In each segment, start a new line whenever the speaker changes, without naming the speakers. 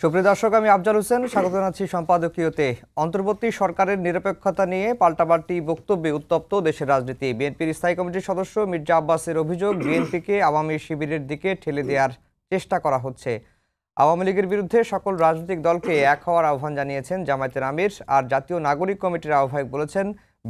সুপ্রিয় দর্শক, আমি আফজাল হোসেন স্বাগত জানাচ্ছি সম্পাদকীয়তে। অন্তর্বর্তী সরকারের নিরপেক্ষতা নিয়ে পাল্টাপাল্টি বক্তব্যে উত্তপ্ত দেশের রাজনীতি। বিএনপির স্থায়ী কমিটির সদস্য মির্জা আব্বাসের অভিযোগ, বিএনপিকে আওয়ামী শিবিরের দিকে ঠেলে দেওয়ার চেষ্টা করা হচ্ছে। আওয়ামী লীগের বিরুদ্ধে সকল রাজনৈতিক দলকে এক হওয়ার আহ্বান জানিয়েছেন জামায়াতের আমির। আর জাতীয় নাগরিক কমিটির আহ্বায়ক বলেছেন,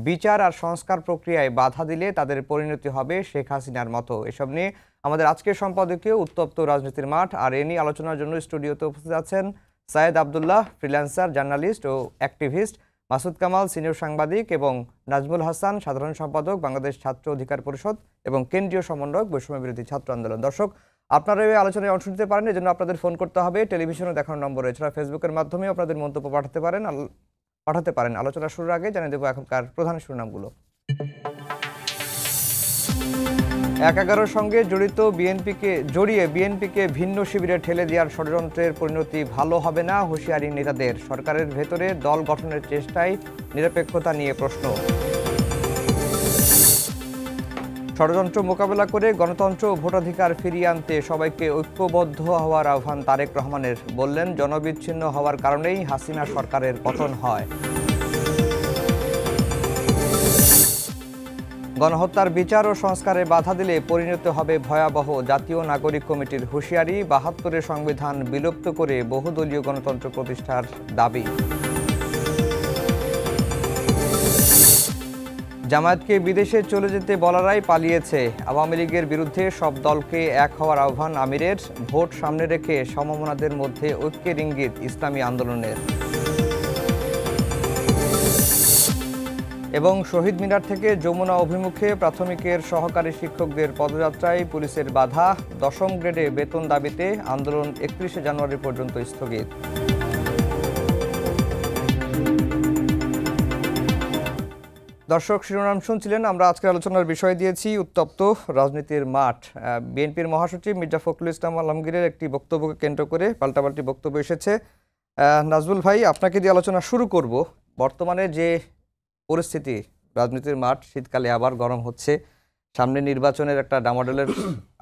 বিচার আর সংস্কার প্রক্রিয়ায় বাধা দিলে তাদের পরিণতি হবে শেখ হাসিনার মতো। এসব নিয়ে আমাদের আজকের সম্পাদকীয় উত্তপ্ত রাজনীতির মাঠ। আর এ নিয়ে আলোচনার জন্য স্টুডিওতে উপস্থিত আছেন সায়েদ আবদুল্লাহ, ফ্রিল্যান্সার, জার্নালিস্ট ও অ্যাক্টিভিস্ট, মাসুদ কামাল, সিনিয়র সাংবাদিক, এবং নাজমুল হাসান, সাধারণ সম্পাদক, বাংলাদেশ ছাত্র অধিকার পরিষদ এবং কেন্দ্রীয় সমন্বয়ক, বৈষম্য বিরোধী ছাত্র আন্দোলন। দর্শক, আপনারা এই আলোচনায় অংশ নিতে পারেন, এজন্য আপনাদের ফোন করতে হবে টেলিভিশনে দেখানো নম্বরে। এছাড়া ফেসবুকের মাধ্যমে আপনাদের মন্তব্য পাঠাতে পারেন। আলোচনা শুরুর আগে জানিয়ে দেবো এখনকার প্রধান শিরোনামগুলো। ১/১১ সঙ্গে জড়িয়ে বিএনপিকে ভিন্ন শিবিরে ঠেলে দেওয়ার ষড়যন্ত্রের পরিণতি ভালো হবে না, হুঁশিয়ারি নেতাদের। সরকারের ভেতরে দল গঠনের চেষ্টায় নিরপেক্ষতা নিয়ে প্রশ্ন। ষড়যন্ত্র মোকাবেলা করে গণতন্ত্র ও ভোটাধিকার ফিরিয়ে আনতে সবাইকে ঐক্যবদ্ধ হওয়ার আহ্বান তারেক রহমানের। বললেন, জনবিচ্ছিন্ন হওয়ার কারণেই হাসিনা সরকারের পতন হয়। গণহত্যার বিচার ও সংস্কারে বাধা দিলে পরিণত হবে ভয়াবহ, জাতীয় নাগরিক কমিটির হুঁশিয়ারি। ৭২-এর সংবিধান বিলুপ্ত করে বহুদলীয় গণতন্ত্র প্রতিষ্ঠার দাবি। জামায়াতকে বিদেশে চলে যেতে বলারাই পালিয়েছে। আওয়ামী লীগের বিরুদ্ধে সব দলকে এক হওয়ার আহ্বান আমিরের। ভোট সামনে রেখে সমমনাদের মধ্যে ঐক্যের ইঙ্গিত ইসলামী আন্দোলনের। এবং শহীদ মিনার থেকে যমুনা অভিমুখে প্রাথমিকের সহকারী শিক্ষকদের পদযাত্রায় পুলিশের বাধা। ১০ম গ্রেডে বেতন দাবিতে আন্দোলন ৩১শে জানুয়ারি পর্যন্ত স্থগিত। দর্শক, শিরোনাম শুনছিলেন। আমরা আজকের আলোচনার বিষয় দিয়েছি উত্তপ্ত রাজনীতির মাঠ। বিএনপির মহাসচিব মির্জা ফখরুল ইসলাম আলমগীরের একটি বক্তব্যকে কেন্দ্র করে পাল্টাপাল্টি বক্তব্য এসেছে। নাজমুল ভাই, আপনাকে দিয়ে আলোচনা শুরু করব। বর্তমানে যে পরিস্থিতি, রাজনীতির মাঠ শীতকালে আবার গরম হচ্ছে, সামনে নির্বাচনের একটা ডামাডোলের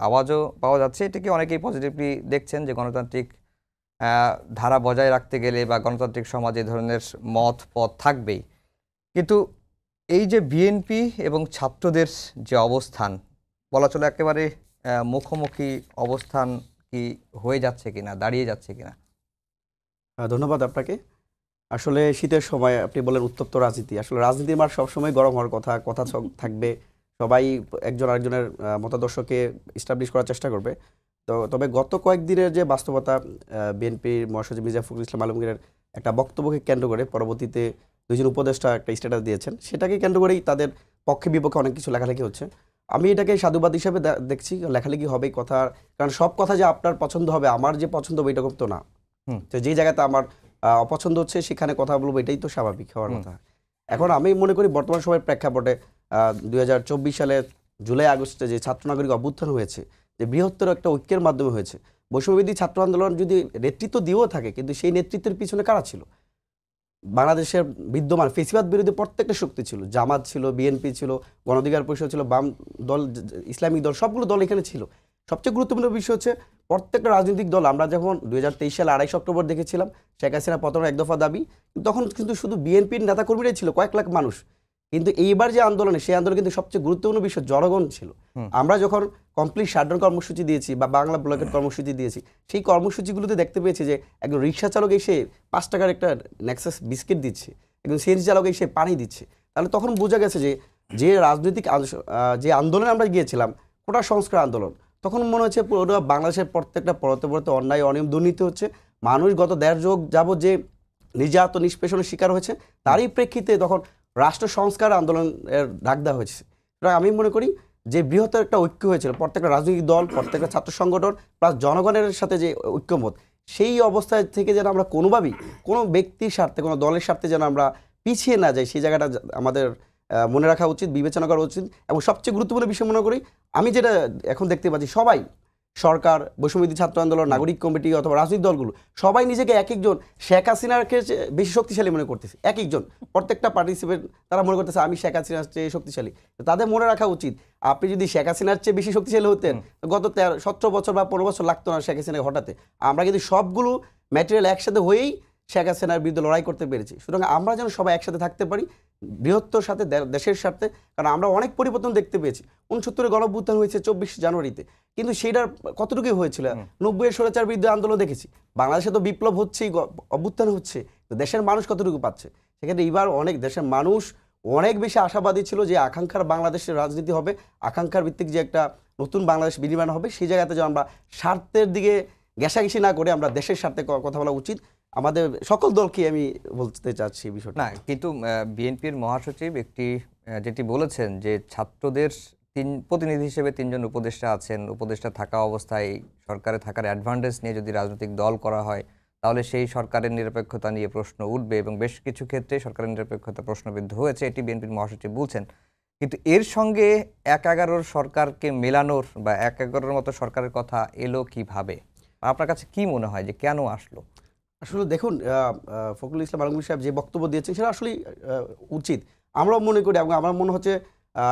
আওয়াজও পাওয়া যাচ্ছে। এটাকে অনেকেই পজিটিভলি দেখছেন যে গণতান্ত্রিক ধারা বজায় রাখতে গেলে বা গণতান্ত্রিক সমাজে এই ধরনের পথ থাকবেই। কিন্তু এই যে বিএনপি এবং ছাত্রদের যে অবস্থান, বলা চলে একেবারে মুখোমুখি অবস্থান কি হয়ে যাচ্ছে কিনা, দাঁড়িয়ে যাচ্ছে কিনা?
ধন্যবাদ আপনাকে। আসলে শীতের সময় আপনি বলেন উত্তপ্ত রাজনীতি, আসলে রাজনীতির মাঠ সবসময় গরম হওয়ার কথা থাকবে। সবাই একজন আরেকজনের মতাদর্শকে এস্টাবলিশ করার চেষ্টা করবে। তবে গত কয়েকদিনের যে বাস্তবতা, বিএনপির মহাসচিব মির্জা ফখরুল ইসলাম আলমগীরের একটা বক্তব্যকে কেন্দ্র করে পরবর্তীতে দুইজন উপদেষ্টা একটা স্ট্যাটাস দিয়েছেন, সেটাকে কেন্দ্র করেই তাদের পক্ষে বিপক্ষে অনেক কিছু লেখালেখি হচ্ছে। আমি এটাকে সাধুবাদ হিসাবে দেখছি। লেখালেখি হবেই কথা, কারণ সব কথা যে আপনার পছন্দ হবে, আমার যে পছন্দ হবে এরকম তো না। তো যে জায়গাতে আমার অপছন্দ হচ্ছে সেখানে কথা বলবো, এটাই তো স্বাভাবিক হওয়ার কথা। এখন আমি মনে করি বর্তমান সময়ের প্রেক্ষাপটে ২০২৪ সালে জুলাই আগস্টে যে ছাত্র নাগরিক অভ্যুত্থান হয়েছে, যে বৃহত্তর একটা ঐক্যের মাধ্যমে হয়েছে, বৈষম্যবিরোধী ছাত্র আন্দোলন যদি নেতৃত্ব দিয়েও থাকে, কিন্তু সেই নেতৃত্বের পিছনে কারা ছিল? বাংলাদেশের বিদ্যমান ফেসিবাদ বিরোধী প্রত্যেকটা শক্তি ছিল। জামাত ছিল, বিএনপি ছিল, গণ অধিকার পরিষদ ছিল, বাম দল, ইসলামিক দল, সবগুলো দল এখানে ছিল। সবচেয়ে গুরুত্বপূর্ণ বিষয় হচ্ছে প্রত্যেকটা রাজনৈতিক দল, আমরা যখন ২০২৩ সালে ২৮ অক্টোবর দেখেছিলাম শেখ হাসিনা পতনের এক দফা দাবি, তখন কিন্তু শুধু বিএনপির নেতাকর্মীরাই ছিল, কয়েক লাখ মানুষ। কিন্তু এইবার যে আন্দোলনে, সেই আন্দোলনে কিন্তু সবচেয়ে গুরুত্বপূর্ণ বিষয় জনগণ ছিল। আমরা যখন কমপ্লিট শাটডাউন কর্মসূচি দিয়েছি বা বাংলা ব্লকের কর্মসূচি দিয়েছি, সেই কর্মসূচিগুলোতে দেখতে পেয়েছি যে একজন রিক্সা চালক এসে ৫ টাকার একটা নেক্সাস বিস্কিট দিচ্ছে, একজন সিএনজি চালক এসে পানি দিচ্ছে। তাহলে তখন বোঝা গেছে যে রাজনৈতিক যে আন্দোলনে আমরা গিয়েছিলাম, কোটা সংস্কার আন্দোলন, তখন মনে হচ্ছে পুরো বাংলাদেশের প্রত্যেকটা পরতে অন্যায়, অনিয়ম, দুর্নীতি হচ্ছে। মানুষ গত ১.৫ যুগ যাবত যে নির্যাতন নিষ্পেষণের শিকার হয়েছে, তারই প্রেক্ষিতে তখন রাষ্ট্র সংস্কার আন্দোলনের ডাক দেওয়া হয়েছে। আমি মনে করি যে বৃহত্তর একটা ঐক্য হয়েছিল, প্রত্যেকটা রাজনৈতিক দল, প্রত্যেকটা ছাত্র সংগঠন প্লাস জনগণের সাথে যে ঐক্যমত, সেই অবস্থায় থেকে যেন আমরা কোনোভাবেই কোনো ব্যক্তির স্বার্থে, কোনো দলের স্বার্থে যেন আমরা পিছিয়ে না যাই, সেই জায়গাটা আমাদের মনে রাখা উচিত, বিবেচনা করা উচিত। এবং সবচেয়ে গুরুত্বপূর্ণ বিষয় মনে করি আমি, যেটা এখন দেখতে পাচ্ছি, সবাই, সরকার, বৈষম্যবিরোধী ছাত্র আন্দোলন, নাগরিক কমিটি অথবা রাজনৈতিক দলগুলো সবাই নিজেকে এক একজন শেখ হাসিনাকে বেশি শক্তিশালী মনে করতেছে। এক একজন, প্রত্যেকটা পার্টিসিপেন্ট তারা মনে করতেছে আমি শেখ হাসিনার চেয়ে শক্তিশালী। তাদের মনে রাখা উচিত, আপনি যদি শেখ হাসিনার চেয়ে বেশি শক্তিশালী হতেন, গত 17 বছর বা 15 বছর লাগতো না শেখ হাসিনাকে হঠাতে। আমরা কিন্তু সবগুলো ম্যাটেরিয়াল একসাথে হয়েই শেখ হাসিনার বিরুদ্ধে লড়াই করতে পেরেছি। সুতরাং আমরা যেন সবাই একসাথে থাকতে পারি বৃহত্তর সাথে, দেশের স্বার্থে। কারণ আমরা অনেক পরিবর্তন দেখতে পেয়েছি। 69-এ গণঅভ্যুত্থান হয়েছে 24 জানুয়ারিতে, কিন্তু সেটার কতটুকুই হয়েছিল? 90-এর স্বৈরাচার বিরুদ্ধে আন্দোলন দেখেছি। বাংলাদেশে তো বিপ্লব হচ্ছেই, অভ্যুত্থান হচ্ছে, তো দেশের মানুষ কতটুকু পাচ্ছে? সেক্ষেত্রে এবার অনেক দেশের মানুষ অনেক বেশি আশাবাদী ছিল যে আকাঙ্ক্ষার বাংলাদেশের রাজনীতি হবে, আকাঙ্ক্ষার ভিত্তিক যে একটা নতুন বাংলাদেশ বিনির্মাণ হবে, সেই জায়গাতে যেন আমরা স্বার্থের দিকে ঘেঁষাঘেঁষি না করে আমরা দেশের স্বার্থে কথা বলা উচিত। আমাদের সকল দলকে আমি বলতে চাচ্ছি এই বিষয়টা।
না, কিন্তু বিএনপির মহাসচিব একটি যেটি বলেছেন যে ছাত্রদের প্রতিনিধি হিসেবে 3 জন উপদেষ্টা আছেন, উপদেষ্টা থাকা অবস্থায় সরকারে থাকার অ্যাডভান্টেজ নিয়ে যদি রাজনৈতিক দল করা হয় তাহলে সেই সরকারের নিরপেক্ষতা নিয়ে প্রশ্ন উঠবে এবং বেশ কিছু ক্ষেত্রে সরকারের নিরপেক্ষতা প্রশ্নবিদ্ধ হয়েছে, এটি বিএনপির মহাসচিব বলছেন। কিন্তু এর সঙ্গে 1/11 সরকারকে মেলানোর বা 1/11 মতো সরকারের কথা এলো কিভাবে? আপনার কাছে কি মনে হয় যে কেন আসলো?
আসলে দেখুন, ফখরুল ইসলাম আলমগীর সাহেব যে বক্তব্য দিয়েছেন সেটা আসলে উচিত। আমরাও মনে করি, এবং আমার মনে হচ্ছে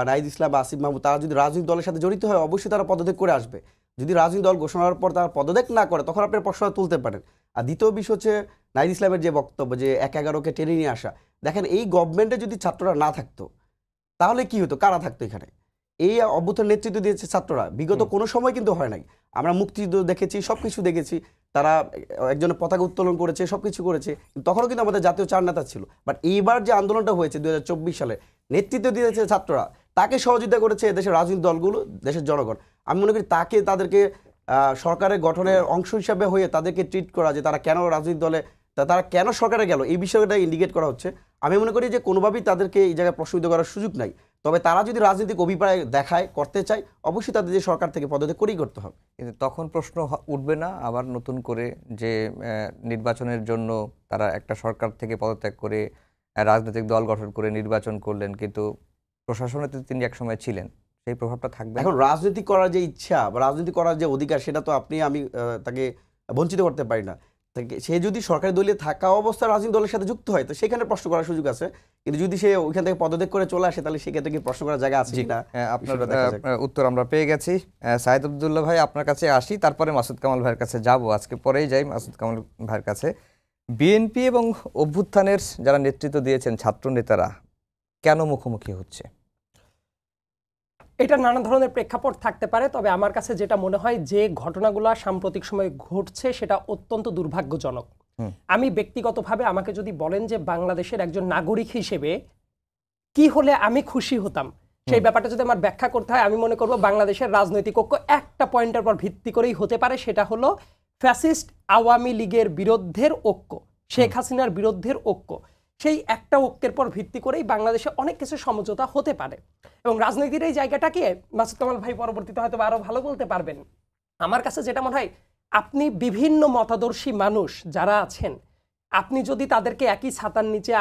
নাহিদ ইসলাম বা আসিফ মাহমুদ তারা যদি রাজনৈতিক দলের সাথে জড়িত হয় অবশ্যই তারা পদত্যাগ করে আসবে। যদি রাজনৈতিক দল ঘোষণা হওয়ার পর তারা পদত্যাগ না করে তখন আপনার প্রশ্ন তুলতে পারেন। আর দ্বিতীয় বিষয় হচ্ছে নাহিদ ইসলামের যে বক্তব্য যে 1/11কে টেনে নিয়ে আসা। দেখেন, এই গভর্নমেন্টে যদি ছাত্ররা না থাকতো তাহলে কি হতো? কারা থাকতো এখানে? এই অভ্যুত্থানের নেতৃত্ব দিয়েছে ছাত্ররা। বিগত কোনো সময় কিন্তু হয় নাই। আমরা মুক্তিযুদ্ধ দেখেছি, সবকিছু দেখেছি, তারা একজনের পতাকা উত্তোলন করেছে, সবকিছু করেছে, তখনও কিন্তু আমাদের জাতীয় চার নেতা ছিল। বাট এইবার যে আন্দোলনটা হয়েছে 2024 সালে, নেতৃত্ব দিয়েছে ছাত্ররা, তাকে সহযোগিতা করেছে দেশের রাজনৈতিক দলগুলো, দেশের জনগণ। আমি মনে করি তাদেরকে সরকারের গঠনের অংশ হিসাবে হয়ে তাদেরকে ট্রিট করা, যে তারা কেন রাজনৈতিক দলে, তারা কেন সরকারে গেল, এই বিষয়টা ইন্ডিকেট করা হচ্ছে। আমি মনে করি যে কোনোভাবেই তাদেরকে এই জায়গায় প্রশ্নবিদ্ধ করার সুযোগ নাই। তবে তারা যদি রাজনৈতিক অভিপ্রায় দেখায়, করতে চায়, অবশ্যই তাদের যে সরকার থেকে পদত্যাগ করেই করতে হবে।
কিন্তু তখন প্রশ্ন উঠবে না আবার নতুন করে যে নির্বাচনের জন্য তারা একটা সরকার থেকে পদত্যাগ করে রাজনৈতিক দল গঠন করে নির্বাচন করলেন, কিন্তু প্রশাসনে তো তিনি একসময় ছিলেন, সেই প্রভাবটা থাকবে?
এখন রাজনীতি করার যে ইচ্ছা বা রাজনীতি করার যে অধিকার, সেটা তো আমি তাকে বঞ্চিত করতে পারি না। সে যদি সরকারি দলীয় থাকা অবস্থায় রাজনৈতিক দলের সাথে যুক্ত হয় তো সেখানে প্রশ্ন করার সুযোগ আছে, কিন্তু যদি সে ওইখান থেকে পদত্যাগ করে চলে আসে তাহলে সেক্ষেত্রে কি প্রশ্ন করার জায়গা আছে কিনা?
আপনার উত্তর আমরা পেয়ে গেছি। সাইদ আব্দুল্লাহ ভাই, আপনার কাছে আসি, তারপরে মাসুদ কামাল ভাইয়ের কাছে যাব। আজকে পরেই যাই মাসুদ কামাল ভাইয়ের কাছে। বিএনপি এবং অভ্যুত্থানের যারা নেতৃত্ব দিয়েছেন ছাত্র নেতারা কেন মুখোমুখি হচ্ছে?
এটা নানা ধরনের প্রেক্ষাপট থাকতে পারে, তবে আমার কাছে যেটা মনে হয় যে ঘটনাগুলো সাম্প্রতিক সময়ে ঘটছে সেটা অত্যন্ত দুর্ভাগ্যজনক। আমি ব্যক্তিগতভাবে, আমাকে যদি বলেন যে বাংলাদেশের একজন নাগরিক হিসেবে কি হলে আমি খুশি হতাম, সেই ব্যাপারটা যদি আমার ব্যাখ্যা করতে হয়, আমি মনে করব বাংলাদেশের রাজনৈতিক ঐক্য একটা পয়েন্টের পর ভিত্তি করেই হতে পারে, সেটা হলো ফ্যাসিস্ট আওয়ামী লীগের বিরুদ্ধের ঐক্য, শেখ হাসিনার বিরুদ্ধের ঐক্য। সেই একটা ঐক্যের পর ভিত্তি করেই বাংলাদেশে অনেক কিছু সমঝোতা হতে পারে। এবং রাজনীতির এই জায়গাটাকে মাসুদ কামাল ভাই পরবর্তীতে হয়তো আরো ভালো বলতে পারবেন। আমার কাছে যেটা মনে হয়, আপনি বিভিন্ন মতাদর্শী মানুষ যারা আছেন, আপনি যদি তাদেরকে একই ছাতার নিচে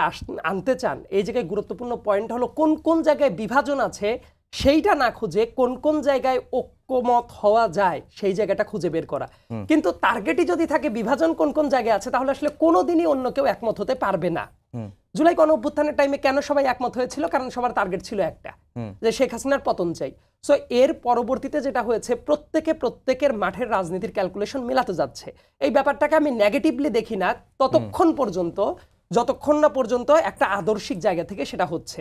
আনতে চান, এই জায়গায় গুরুত্বপূর্ণ পয়েন্ট হলো কোন কোন জায়গায় বিভাজন আছে সেইটা না খুঁজে কোন কোন জায়গায় ঐক্যমত হওয়া যায় সেই জায়গাটা খুঁজে বের করা। কিন্তু টার্গেটই যদি থাকে বিভাজন কোন কোন জায়গায় আছে, তাহলে আসলে কোনোদিনই অন্য কেউ একমত হতে পারবে না। জুলাই গণঅভ্যুত্থানের টাইমে কেন সবাই একমত হয়েছিল? কারণ সবার টার্গেট ছিল একটা, যে শেখ হাসিনার পতন চাই। সো এর পরবর্তীতে যেটা হয়েছে, প্রত্যেকের মাঠের রাজনীতির ক্যালকুলেশন মেলাতে যাচ্ছে। এই ব্যাপারটাকে আমি নেগেটিভলি দেখি না ততক্ষণ পর্যন্ত, যতক্ষণ না পর্যন্ত একটা আদর্শিক জায়গা থেকে সেটা হচ্ছে।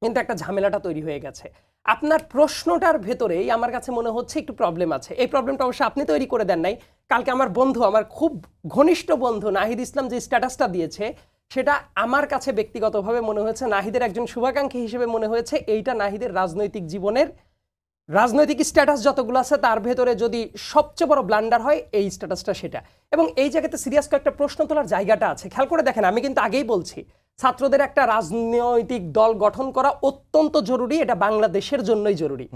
কিন্তু একটা ঝামেলাটা তৈরি হয়ে গেছে। আপনার প্রশ্নটার ভেতরেই আমার কাছে মনে হচ্ছে একটু প্রবলেম আছে। এই প্রবলেমটা অবশ্য আপনি তৈরি করে দেন নাই। কালকে আমার বন্ধু, আমার খুব ঘনিষ্ঠ বন্ধু নাহিদ ইসলাম যে স্ট্যাটাসটা দিয়েছে, সেটা আমার কাছে ব্যক্তিগতভাবে মনে হয়েছে, নাহিদের একজন শুভাকাঙ্ক্ষী হিসেবে মনে হয়েছে, এইটা নাহিদের রাজনৈতিক জীবনের রাজনৈতিক স্ট্যাটাস যতগুলো আছে তার ভেতরে যদি সবচেয়ে বড় ব্লান্ডার হয় এই স্ট্যাটাসটা সেটা। এবং এই জায়গাতে সিরিয়াস কয়েকটা প্রশ্ন তোলার জায়গাটা আছে। খেয়াল করে দেখেন, আমি কিন্তু আগেই বলছি ছাত্রদের একটা রাজনৈতিক দল গঠন করা অত্যন্ত জরুরি, এটা বাংলাদেশের জন্যই জরুরি।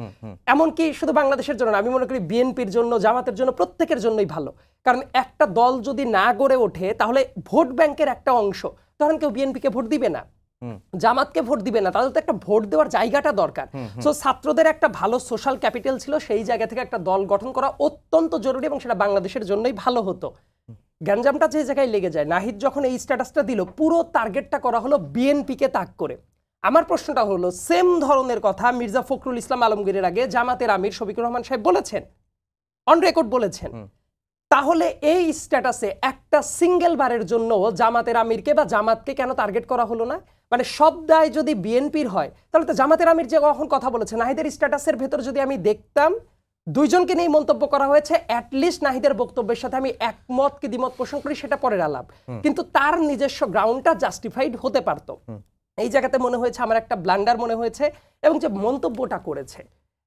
এমনকি শুধু বাংলাদেশের জন্য, আমি মনে করি বিএনপির জন্য, জামাতের জন্য, প্রত্যেকের জন্যই ভালো। কারণ একটা দল যদি না গড়ে ওঠে তাহলে ভোট ব্যাংকের একটা অংশ, তখন কেউ বিএনপিকে ভোট দিবে না, জামাতকে ভোট দিবে না, তাদের তো একটা ভোট দেওয়ার জায়গাটা দরকার। সো ছাত্রদের একটা ভালো সোশ্যাল ক্যাপিটাল ছিল, সেই জায়গা থেকে একটা দল গঠন করা অত্যন্ত জরুরি এবং সেটা বাংলাদেশের জন্যই ভালো হতো। গ্যাঞ্জামটা যে জায়গায় লেগে যায়, নাহিদ যখন এই স্ট্যাটাসটা দিল, পুরো টার্গেটটা করা হলো বিএনপিকে তাক করে। আমার প্রশ্নটা হলো, সেম ধরনের কথা মির্জা ফখরুল ইসলাম আলমগীরের আগে জামাতের আমির শফিকুর রহমান সাহেব বলেছেন, অন রেকর্ড বলেছেন। তাহলে এই স্ট্যাটাসে একটা সিঙ্গেল বারের জন্য জামাতের আমিরকে বা জামাতকে কেন টার্গেট করা হলো না? মানে সব দায় যদি বিএনপির হয় তাহলে তো জামাতের আমির যে কখন কথা বলেছে, নাহিদের স্ট্যাটাসের ভেতর যদি আমি দেখতাম দুইজনকে নিয়ে মন্তব্য করা হয়েছে, অ্যাটলিস্ট নাহিদের বক্তব্যের সাথে আমি একমত কি দ্বিমত পোষণ করি সেটা পরের আলাপ, কিন্তু তার নিজস্ব গ্রাউন্ডটা জাস্টিফাইড হতে পারতো। এই জায়গাতে মনে হয়েছে আমার একটা ব্লান্ডার মনে হয়েছে, এবং যে মন্তব্যটা করেছে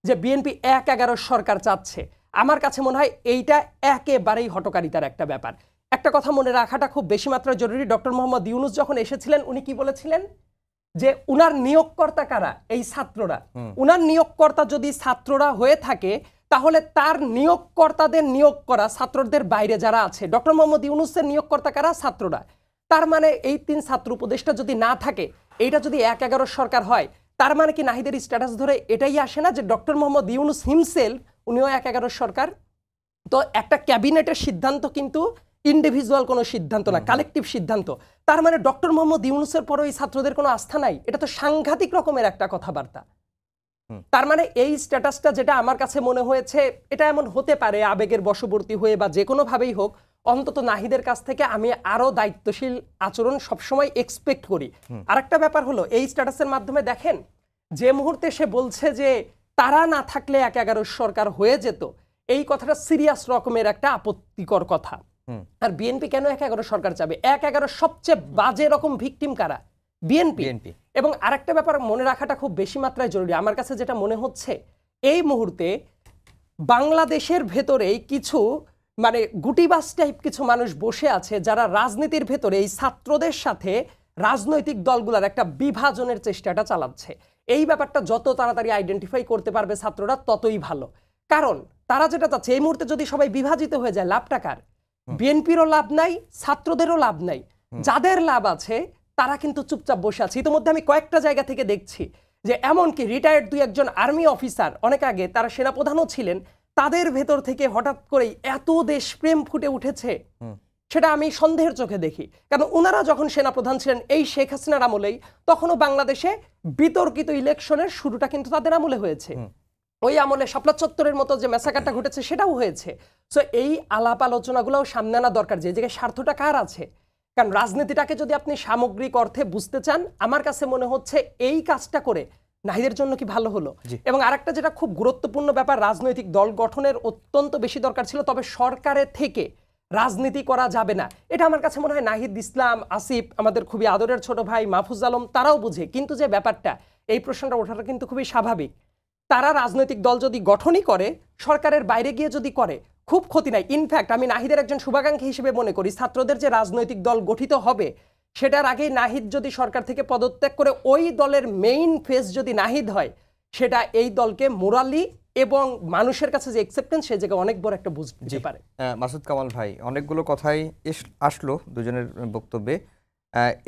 যে বিএনপি ১/১১ সরকার চাচ্ছে, আমার কাছে মনে হয় এইটা একেবারেই হটকারিতার একটা ব্যাপার। একটা কথা মনে রাখাটা খুব বেশি মাত্রায় জরুরি, ডক্টর মোহাম্মদ ইউনূস যখন এসেছিলেন উনি কি বলেছিলেন যে উনার নিয়োগকর্তা কারা? এই ছাত্ররা। উনার নিয়োগকর্তা যদি ছাত্ররা হয়ে থাকে তাহলে তার নিয়োগকর্তাদের নিয়োগ করা ছাত্রদের বাইরে যারা আছে, ডক্টর মোহাম্মদ ইউনূসের নিয়োগকর্তা কারা? ছাত্ররা। তার মানে এই ৩ ছাত্র উপদেষ্টা যদি না থাকে, এইটা যদি ১/১১ সরকার হয়, তার মানে কি নাহিদের স্ট্যাটাস ধরে এটাই আসে না যে ডক্টর মোহাম্মদ ইউনূস হিমসেলফ উনিও ১/১১ সরকার? তো একটা ক্যাবিনেটের সিদ্ধান্ত কিন্তু ইন্ডিভিজুয়াল কোনো সিদ্ধান্ত না, কালেকটিভ সিদ্ধান্ত। তার মানে ডক্টর মোহাম্মদ ইউনূসের পরও এই ছাত্রদের কোনো আস্থা নাই? এটা তো সাংঘাতিক রকমের একটা কথাবার্তা। তার মানে এই স্ট্যাটাসটা যেটা আমার কাছে মনে হয়েছে, এটা এমন হতে পারে আবেগের বশবর্তী হয়ে বা যে কোনোভাবেই হোক, অন্তত নাহিদের কাছ থেকে আমি আরো দায়িত্বশীল আচরণ সবসময় এক্সপেক্ট করি। আরেকটা ব্যাপার হলো এই স্ট্যাটাসের মাধ্যমে দেখেন যে মুহূর্তে সে বলছে যে তারা না থাকলে ১/১১ সরকার হয়ে যেত, এই কথাটা সিরিয়াস রকমের একটা আপত্তিকর কথা। আর বিএনপি কেন ১/১১ সরকার চাবে? ১/১১ সবচেয়ে বাজে রকম ভিকটিম কারা? বিএনপি। এবং আরেকটা ব্যাপার মনে রাখাটা খুব বেশি মাত্রায় জরুরি, আমার কাছে যেটা মনে হচ্ছে এই মুহূর্তে বাংলাদেশের ভেতরেই কিছু মানে গুটিবাস টাইপ কিছু মানুষ বসে আছে যারা রাজনীতির ভেতরে এই ছাত্রদের সাথে রাজনৈতিক দলগুলোর একটা বিভাজনের চেষ্টাটা চালাচ্ছে। এই ব্যাপারটা যত তাড়াতাড়ি আইডেন্টিফাই করতে পারবে ছাত্ররা ততই ভালো, কারণ তারা যেটা চাচ্ছে এই মুহূর্তে যদি সবাই বিভাজিত হয়ে যায় লাভটা কার? বিএনপিরও লাভ নাই, ছাত্রদেরও লাভ নাই। যাদের লাভ আছে তারা কিন্তু চুপচাপ বসে আছে। ইতিমধ্যে আমি কয়েকটা জায়গা থেকে দেখছি যে এমনকি রিটায়ার্ড ২-১ জন আর্মি অফিসার, অনেক আগে তারা সেনাপ্রধানও ছিলেন, তাদের ভেতর থেকে হঠাৎ করেই এত দেশপ্রেম ফুটে উঠেছে, সেটা আমি সন্দেহের চোখে দেখি। কারণ ওনারা যখন সেনাপ্রধান ছিলেন এই শেখ হাসিনার আমলেই, তখনও বাংলাদেশে বিতর্কিত ইলেকশনের শুরুটা কিন্তু তাদের আমলে হয়েছে। ওই আমলে শাপলা চত্বরের মতো যে ম্যাসাকারটা ঘটেছে সেটাও হয়েছে। সো এই আলাপ আলোচনাগুলোও সামনে আনা দরকার, যে জায়গায় স্বার্থটা কার আছে। কারণ রাজনীতিটাকে যদি আপনি সামগ্রিক অর্থে বুঝতে চান, আমার কাছে মনে হচ্ছে এই কাজটা করে নাহিদের জন্য কি ভালো হলো। এবং আরেকটা যেটা খুব গুরুত্বপূর্ণ ব্যাপার, রাজনৈতিক দল গঠনের অত্যন্ত বেশি দরকার ছিল, তবে সরকারের থেকে রাজনীতি করা যাবে না, এটা আমার কাছে মনে হয় নাহিদ ইসলাম, আসিফ, আমাদের খুবই আদরের ছোট ভাই মাহফুজ আলম, তারাও বুঝে। কিন্তু যে ব্যাপারটা, এই প্রশ্নটা ওঠাটা কিন্তু খুবই স্বাভাবিক। তারা রাজনৈতিক দল যদি গঠনই করে, সরকারের বাইরে গিয়ে যদি করে, খুব ক্ষতি নাই। ইনফ্যাক্ট আমি নাহিদের একজন শুভাকাঙ্ক্ষী হিসেবে মনে করি ছাত্রদের যে রাজনৈতিক দল গঠিত হবে সেটার আগেই নাহিদ যদি সরকার থেকে পদত্যাগ করে ওই দলের মেইন ফেস যদি নাহিদ হয়, সেটা এই দলকে মোরালি এবং মানুষের কাছে যে অ্যাকসেপ্টেন্স, সে জায়গায় অনেক বড় একটা বুঝ দিতে পারে।
মাসুদ কামাল ভাই, অনেকগুলো কথাই আসলো দুজনের বক্তব্যে।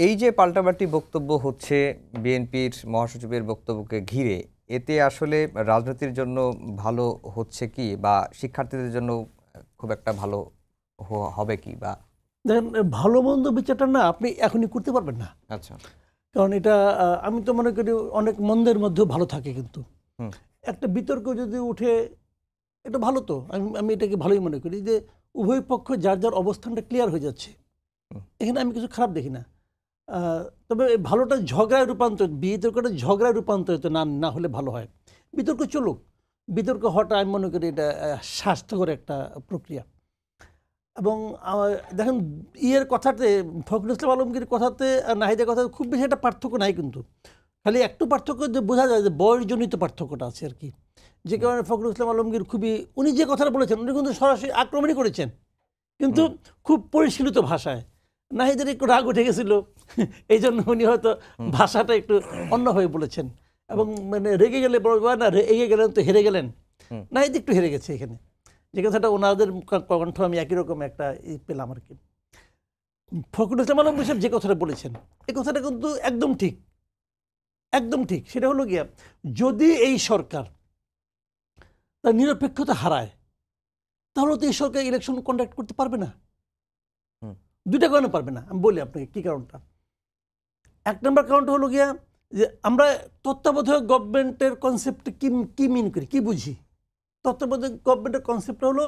এই যে পাল্টাপাল্টি বক্তব্য হচ্ছে বিএনপির মহাসচিবের বক্তব্যকে ঘিরে, এতে আসলে রাজনীতির জন্য ভালো হচ্ছে কি, বা শিক্ষার্থীদের জন্য খুব একটা ভালো হবে কি? বা
দেখেন, ভালো মন্দ বিচারটা না আপনি এখনই করতে পারবেন না।
আচ্ছা,
কারণ এটা আমি তো মনে করি অনেক মন্দের মধ্যেও ভালো থাকে, কিন্তু একটা বিতর্ক যদি উঠে এটা ভালো, তো আমি এটাকে ভালোই মনে করি যে উভয় পক্ষ যার যার অবস্থানটা ক্লিয়ার হয়ে যাচ্ছে, এখানে আমি কিছু খারাপ দেখি না। তবে ভালোটা ঝগড়ায় রূপান্তরিত, বিতর্কটা ঝগড়ায় রূপান্তরিত না হলে ভালো হয়। বিতর্ক চলুক, বিতর্ক হওয়াটা আমি মনে করি এটা স্বাস্থ্যকর একটা প্রক্রিয়া। এবং দেখেন ইয়ের কথাতে, ফখরুল ইসলাম আলমগীর কথাতে আর নাহিদের কথাতে খুব বেশি একটা পার্থক্য নাই, কিন্তু খালি একটু পার্থক্য যে বোঝা যায় যে বয়সজনিত পার্থক্যটা আছে আর কি। যে কারণে ফখরুল ইসলাম আলমগীর খুবই, উনি যে কথাটা বলেছেন উনি কিন্তু সরাসরি আক্রমণই করেছেন, কিন্তু খুব পরিশীলিত ভাষায়। নাহিদের একটু রাগ উঠে গেছিল, এই জন্য উনি হয়তো ভাষাটা একটু অন্য হয়ে বলেছেন। এবং মানে রেগে গেলে বলবা না, এগিয়ে গেলেন তো হেরে গেলেন, নাহিদ একটু হেরে গেছে এখানে। যে কথাটা ওনাদের কণ্ঠ আমি একই রকম একটা পেলাম আর কি। ফখরুল ইসলাম আলমগীর সাহেব যে কথাটা বলেছেন, এই কথাটা কিন্তু একদম ঠিক, একদম ঠিক। সেটা হলো গিয়া, যদি এই সরকার তার নিরপেক্ষতা হারায়, তাহলে তো এই সরকার ইলেকশন কন্ডাক্ট করতে পারবে না। দুইটা কারণে পারবে না, আমি বলি আপনাকে কি কারণটা। এক নম্বর কারণটা হলো গিয়া যে আমরা তত্ত্বাবধায়ক গভর্নমেন্টের কনসেপ্টে কি মিন করি, কি বুঝি। তত্ত্বাবধায়ক গভর্নমেন্টের কনসেপ্টটা হলো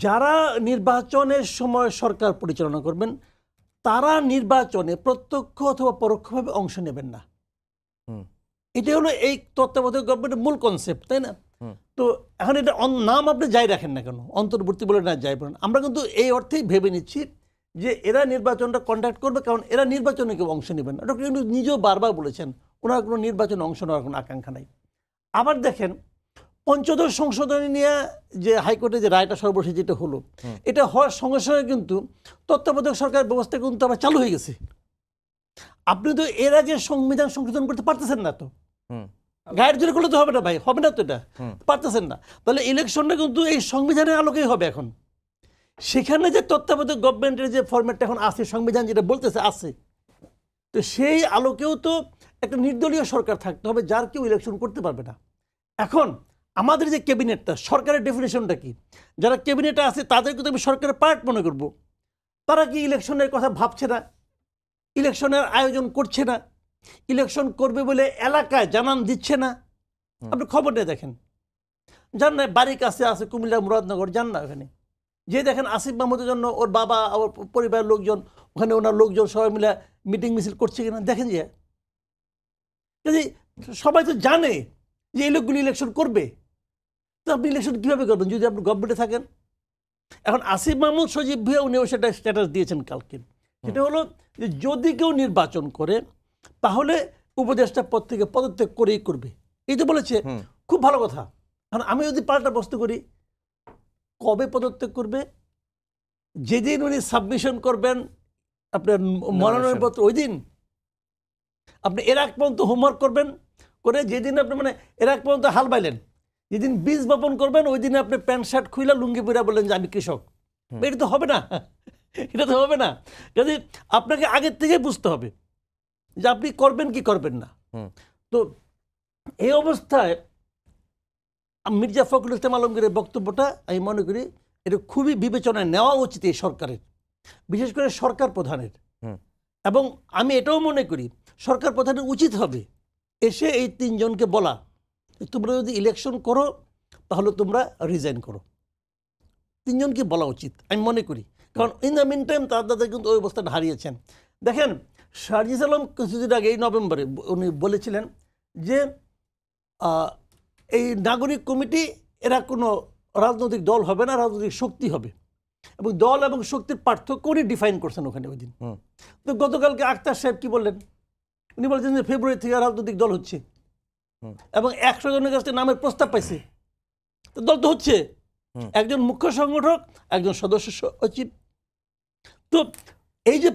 যারা নির্বাচনের সময় সরকার পরিচালনা করবেন তারা নির্বাচনে প্রত্যক্ষ অথবা পরোক্ষভাবে অংশ নেবেন না। এটা হলো এই তত্ত্বাবধায়ক গভর্নমেন্টের মূল কনসেপ্ট, তাই না? তো এখন এটা নাম আপনি যাই রাখেন না কেন, অন্তর্বর্তী বলে না যাই বলেন, আমরা কিন্তু এই অর্থেই ভেবে নিচ্ছি যে এরা নির্বাচনটা কন্ডাক্ট করবে, কারণ এরা নির্বাচনে কেউ অংশ নেবেন না। ডক্টর ইউনূস নিজেও বারবার বলেছেন ওনার কোনো নির্বাচনে অংশ নেওয়ার কোনো আকাঙ্ক্ষা নাই। আবার দেখেন পঞ্চদশ সংশোধনী নিয়ে যে হাইকোর্টে যে রায়টা সর্বশেষ যেটা হলো, এটা হওয়ার সঙ্গে সঙ্গে কিন্তু তত্ত্বাবধায়ক সরকার ব্যবস্থা কিন্তু আবার চালু হয়ে গেছে। আপনি তো এর আগে সংবিধান সংশোধন করতে পারতেছেন না, তো গায়ের জোরে করলে তো হবে না ভাই, হবে না তো, এটা পারতেছেন না। তাহলে ইলেকশনটা কিন্তু এই সংবিধানের আলোকেই হবে এখন। সেখানে যে তত্ত্বাবধায়ক গভর্নমেন্টের যে ফরম্যাটটা এখন আছে, সংবিধান যেটা বলতেছে আছে, তো সেই আলোকেও তো একটা নির্দলীয় সরকার থাকতে হবে, যার কেউ ইলেকশন করতে পারবে না। এখন আমাদের যে ক্যাবিনেটটা, সরকারের ডেফিনেশনটা কি? যারা ক্যাবিনেটে আছে তাদেরকে তো আমি সরকারের পার্ট মনে করব। তারা কি ইলেকশনের কথা ভাবছে না, ইলেকশনের আয়োজন করছে না, ইলেকশন করবে বলে এলাকায় জানান দিচ্ছে না? আপনি খবর নিয়ে দেখেন, যান না বাড়ির কাছে আছে কুমিল্লা মুরাদনগর, যান না ওখানে, যে দেখেন আসিফ মাহমুদের জন্য ওর বাবা, ওর পরিবারের লোকজন, ওখানে ওনার লোকজন সবাই মিলে মিটিং মিছিল করছে কিনা দেখেন। যে সবাই তো জানে যে এই লোকগুলি ইলেকশন করবে, তো আপনি ইলেকশন কীভাবে করবেন যদি আপনি গভর্নমেন্টে থাকেন? এখন আসিফ মাহমুদ সজীব ভুঁইয়া উনিও সেটা স্ট্যাটাস দিয়েছেন কালকে, সেটা হলো যে যদি কেউ নির্বাচন করে তাহলে উপদেষ্টা পদ থেকে পদত্যাগ করেই করবে, এই তো বলেছে। খুব ভালো কথা। কারণ আমি যদি পাল্টা প্রশ্ন করি, কবে পদত্যাগ করবে? যেদিন উনি সাবমিশন করবেন আপনার মনোনয়নপত্র, ওই দিন? আপনি এর আগ পর্যন্ত হোমওয়ার্ক করবেন, করে যেদিন আপনি মানে এর আগ পর্যন্ত হাল বাইলেন, যেদিন বীজ বপন করবেন ওই দিনে আপনি প্যান্ট শার্ট খুইলা লুঙ্গি পরে বললেন যে আমি কৃষক, এটা তো হবে না, এটা তো হবে না। যদি আপনাকে আগের থেকে বুঝতে হবে যে আপনি করবেন কি করবেন না। তো এই অবস্থায় মির্জা ফখরুল ইসলাম আলমগীরের বক্তব্যটা আমি মনে করি এটা খুবই বিবেচনায় নেওয়া উচিত এই সরকারের, বিশেষ করে সরকার প্রধানের। এবং আমি এটাও মনে করি সরকার প্রধানের উচিত হবে এসে এই তিনজনকে বলা, তোমরা যদি ইলেকশন করো তাহলে তোমরা রিজাইন করো। তিনজনকে বলা উচিত আমি মনে করি, কারণ ইন দ্য মিন টাইম তাদের কিন্তু ওই অবস্থাটা হারিয়েছেন। দেখেন শারজিস আলম কিছুদিন আগে এই নভেম্বরে উনি বলেছিলেন যে এই নাগরিক কমিটি এরা কোনো রাজনৈতিক দল হবে না, রাজনৈতিক শক্তি হবে, এবং দল এবং শক্তির পার্থক্য উনি ডিফাইন করছেন ওখানে ওই দিন। তো গতকালকে আক্তার সাহেব কি বললেন? উনি বলেছেন যে ফেব্রুয়ারি থেকে রাজনৈতিক দল হচ্ছে এবং 100 জনের কাছে নামের প্রস্তাব পাইছে, তো দল তো হচ্ছে। একজন মুখ্য সংগঠক, একজন সদস্য সচিব। তো এই যে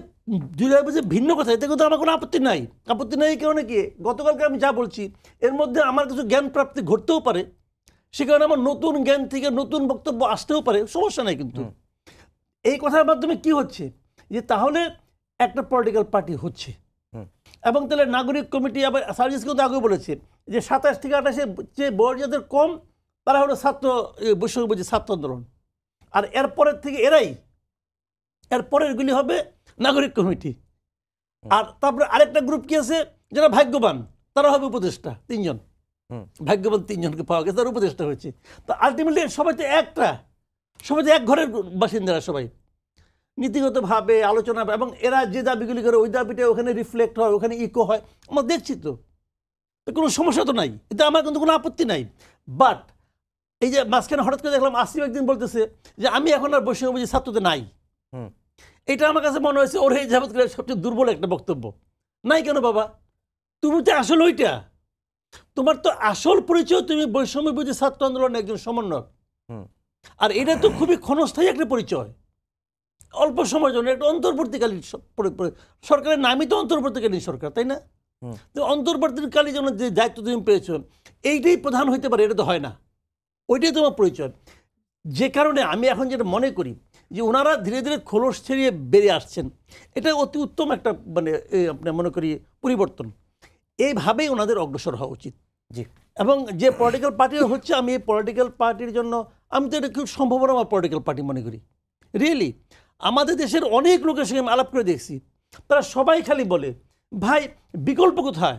দুই ভিন্ন কথা, এতে কিন্তু আমার কোনো আপত্তি নাই। আপত্তি নাই এই কারণে কি, গতকালকে আমি যা বলছি এর মধ্যে আমার কিছু জ্ঞান প্রাপ্তি ঘটতেও পারে, সে কারণে আমার নতুন জ্ঞান থেকে নতুন বক্তব্য আসতেও পারে, সমস্যা নাই। কিন্তু এই কথার মাধ্যমে কি হচ্ছে যে তাহলে একটা পলিটিক্যাল পার্টি হচ্ছে, এবং তাহলে নাগরিক কমিটি আবার সার্ভিস কিন্তু আগে বলেছে যে 27 থেকে 28 যে বয়স যাদের কম তারা হলো ছাত্র বৈষম্যবিরোধী ছাত্র আন্দোলন, আর এরপরের থেকে এরপরেরগুলি হবে নাগরিক কমিটি। আর তারপরে আরেকটা গ্রুপ কি আছে যারা ভাগ্যবান, তারা হবে উপদেষ্টা। তিনজন ভাগ্যবান, তিনজনকে পাওয়া গেছে, তারা উপদেষ্টা হয়েছে। তো আলটিমেটলি সবাই তো সবাই তো এক ঘরের বাসিন্দারা, সবাই নীতিগতভাবে আলোচনা, এবং এরা যে দাবিগুলি করে ওই দাবিটা ওখানে রিফ্লেক্ট হয়, ওখানে ইকো হয়, আমরা দেখছি। তো কোনো সমস্যা তো নাই, এতে আমার কিন্তু কোনো আপত্তি নাই। বাট এই যে মাঝখানে হঠাৎ করে দেখলাম আসিফ একদিন বলতেছে যে আমি এখন আর বৈষম্যবিরোধী ছাত্রতে নাই, এটা আমার কাছে মনে হয়েছে ওর এই যাবৎ সবচেয়ে দুর্বল একটা বক্তব্য। নাই কেন বাবা, তুমি তো আসলে ওইটা, তোমার তো আসল পরিচয় তুমি বৈষম্যবিরোধী ছাত্র আন্দোলনের একজন সমন্বয়ক, আর এটা তো খুবই ক্ষণস্থায়ী একটা পরিচয়, অল্প সময়ের জন্য একটা অন্তর্বর্তীকালীন সরকারের নামই তো অন্তর্বর্তীকালীন সরকার, তাই না? তো অন্তর্বর্তীকালীন জন্য যে দায়িত্ব তুমি পেয়েছ এইটাই প্রধান হইতে পারে, এটা তো হয় না, ওইটাই তোমার পরিচয়। যে কারণে আমি এখন যেটা মনে করি যে ওনারা ধীরে ধীরে খোলস ছেড়িয়ে বেরিয়ে আসছেন, এটা অতি উত্তম একটা মানে আপনার মনে করি পরিবর্তন। এইভাবেই ওনাদের অগ্রসর হওয়া উচিত। জি, এবং যে পলিটিক্যাল পার্টি হচ্ছে, আমি এই পলিটিক্যাল পার্টির জন্য আমি তো এটা খুব সম্ভাবনা আমার পলিটিক্যাল পার্টি মনে করি। রিয়েলি আমাদের দেশের অনেক লোকের সঙ্গে আমি আলাপ করে দেখছি, তারা সবাই খালি বলে ভাই বিকল্প কোথায়।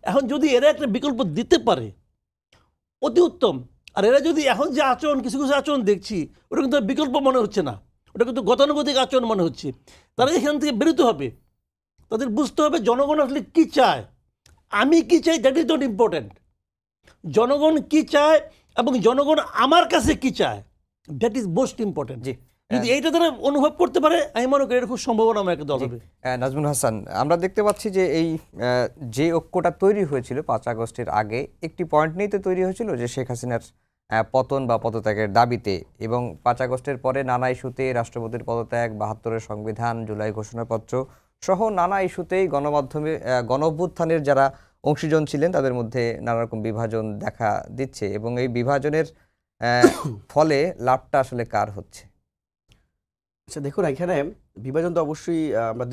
এখন যদি এরা একটা বিকল্প দিতে পারে অতি উত্তম, আর এরা যদি এখন যে আচরণ কিছু কিছু আচরণ দেখছি ওটা কিন্তু আর বিকল্প মনে হচ্ছে না, ওটা কিন্তু গতানুগতিক আচরণ মনে হচ্ছে। তারা এখান থেকে বেরোতে হবে, তাদের বুঝতে হবে জনগণ আসলে কী চায়, আমি কি চাই দ্যাট ইজ নট ইম্পর্ট্যান্ট। জনগণ কি চায় এবং জনগণ আমার কাছে কি চায় দ্যাট ইজ মোস্ট ইম্পর্ট্যান্ট।
জি
যদি এইটা তারা অনুভব করতে পারে আমি মনে করি এটা খুব সম্ভাবনা আমার একটা দল হবে।
নাজমুল হাসান, আমরা দেখতে পাচ্ছি যে এই যে ঐক্যটা তৈরি হয়েছিল ৫ আগস্টের আগে, একটি পয়েন্ট নিয়ে তো তৈরি হয়েছিল যে শেখ হাসিনার পতন বা পদত্যাগের দাবিতে, এবং ৫ আগস্টের পরে নানা ইস্যুতে রাষ্ট্রপতির পদত্যাগ, ৭২-এর সংবিধান, জুলাই ঘোষণাপত্র সহ নানা ইস্যুতেই গণমাধ্যমে গণঅভ্যুত্থানের যারা অংশীজন ছিলেন তাদের মধ্যে নানা রকম বিভাজন দেখা দিচ্ছে, এবং এই বিভাজনের ফলে লাভটা আসলে কার হচ্ছে?
আচ্ছা দেখুন, এখানে বিভাজন তো অবশ্যই আমরা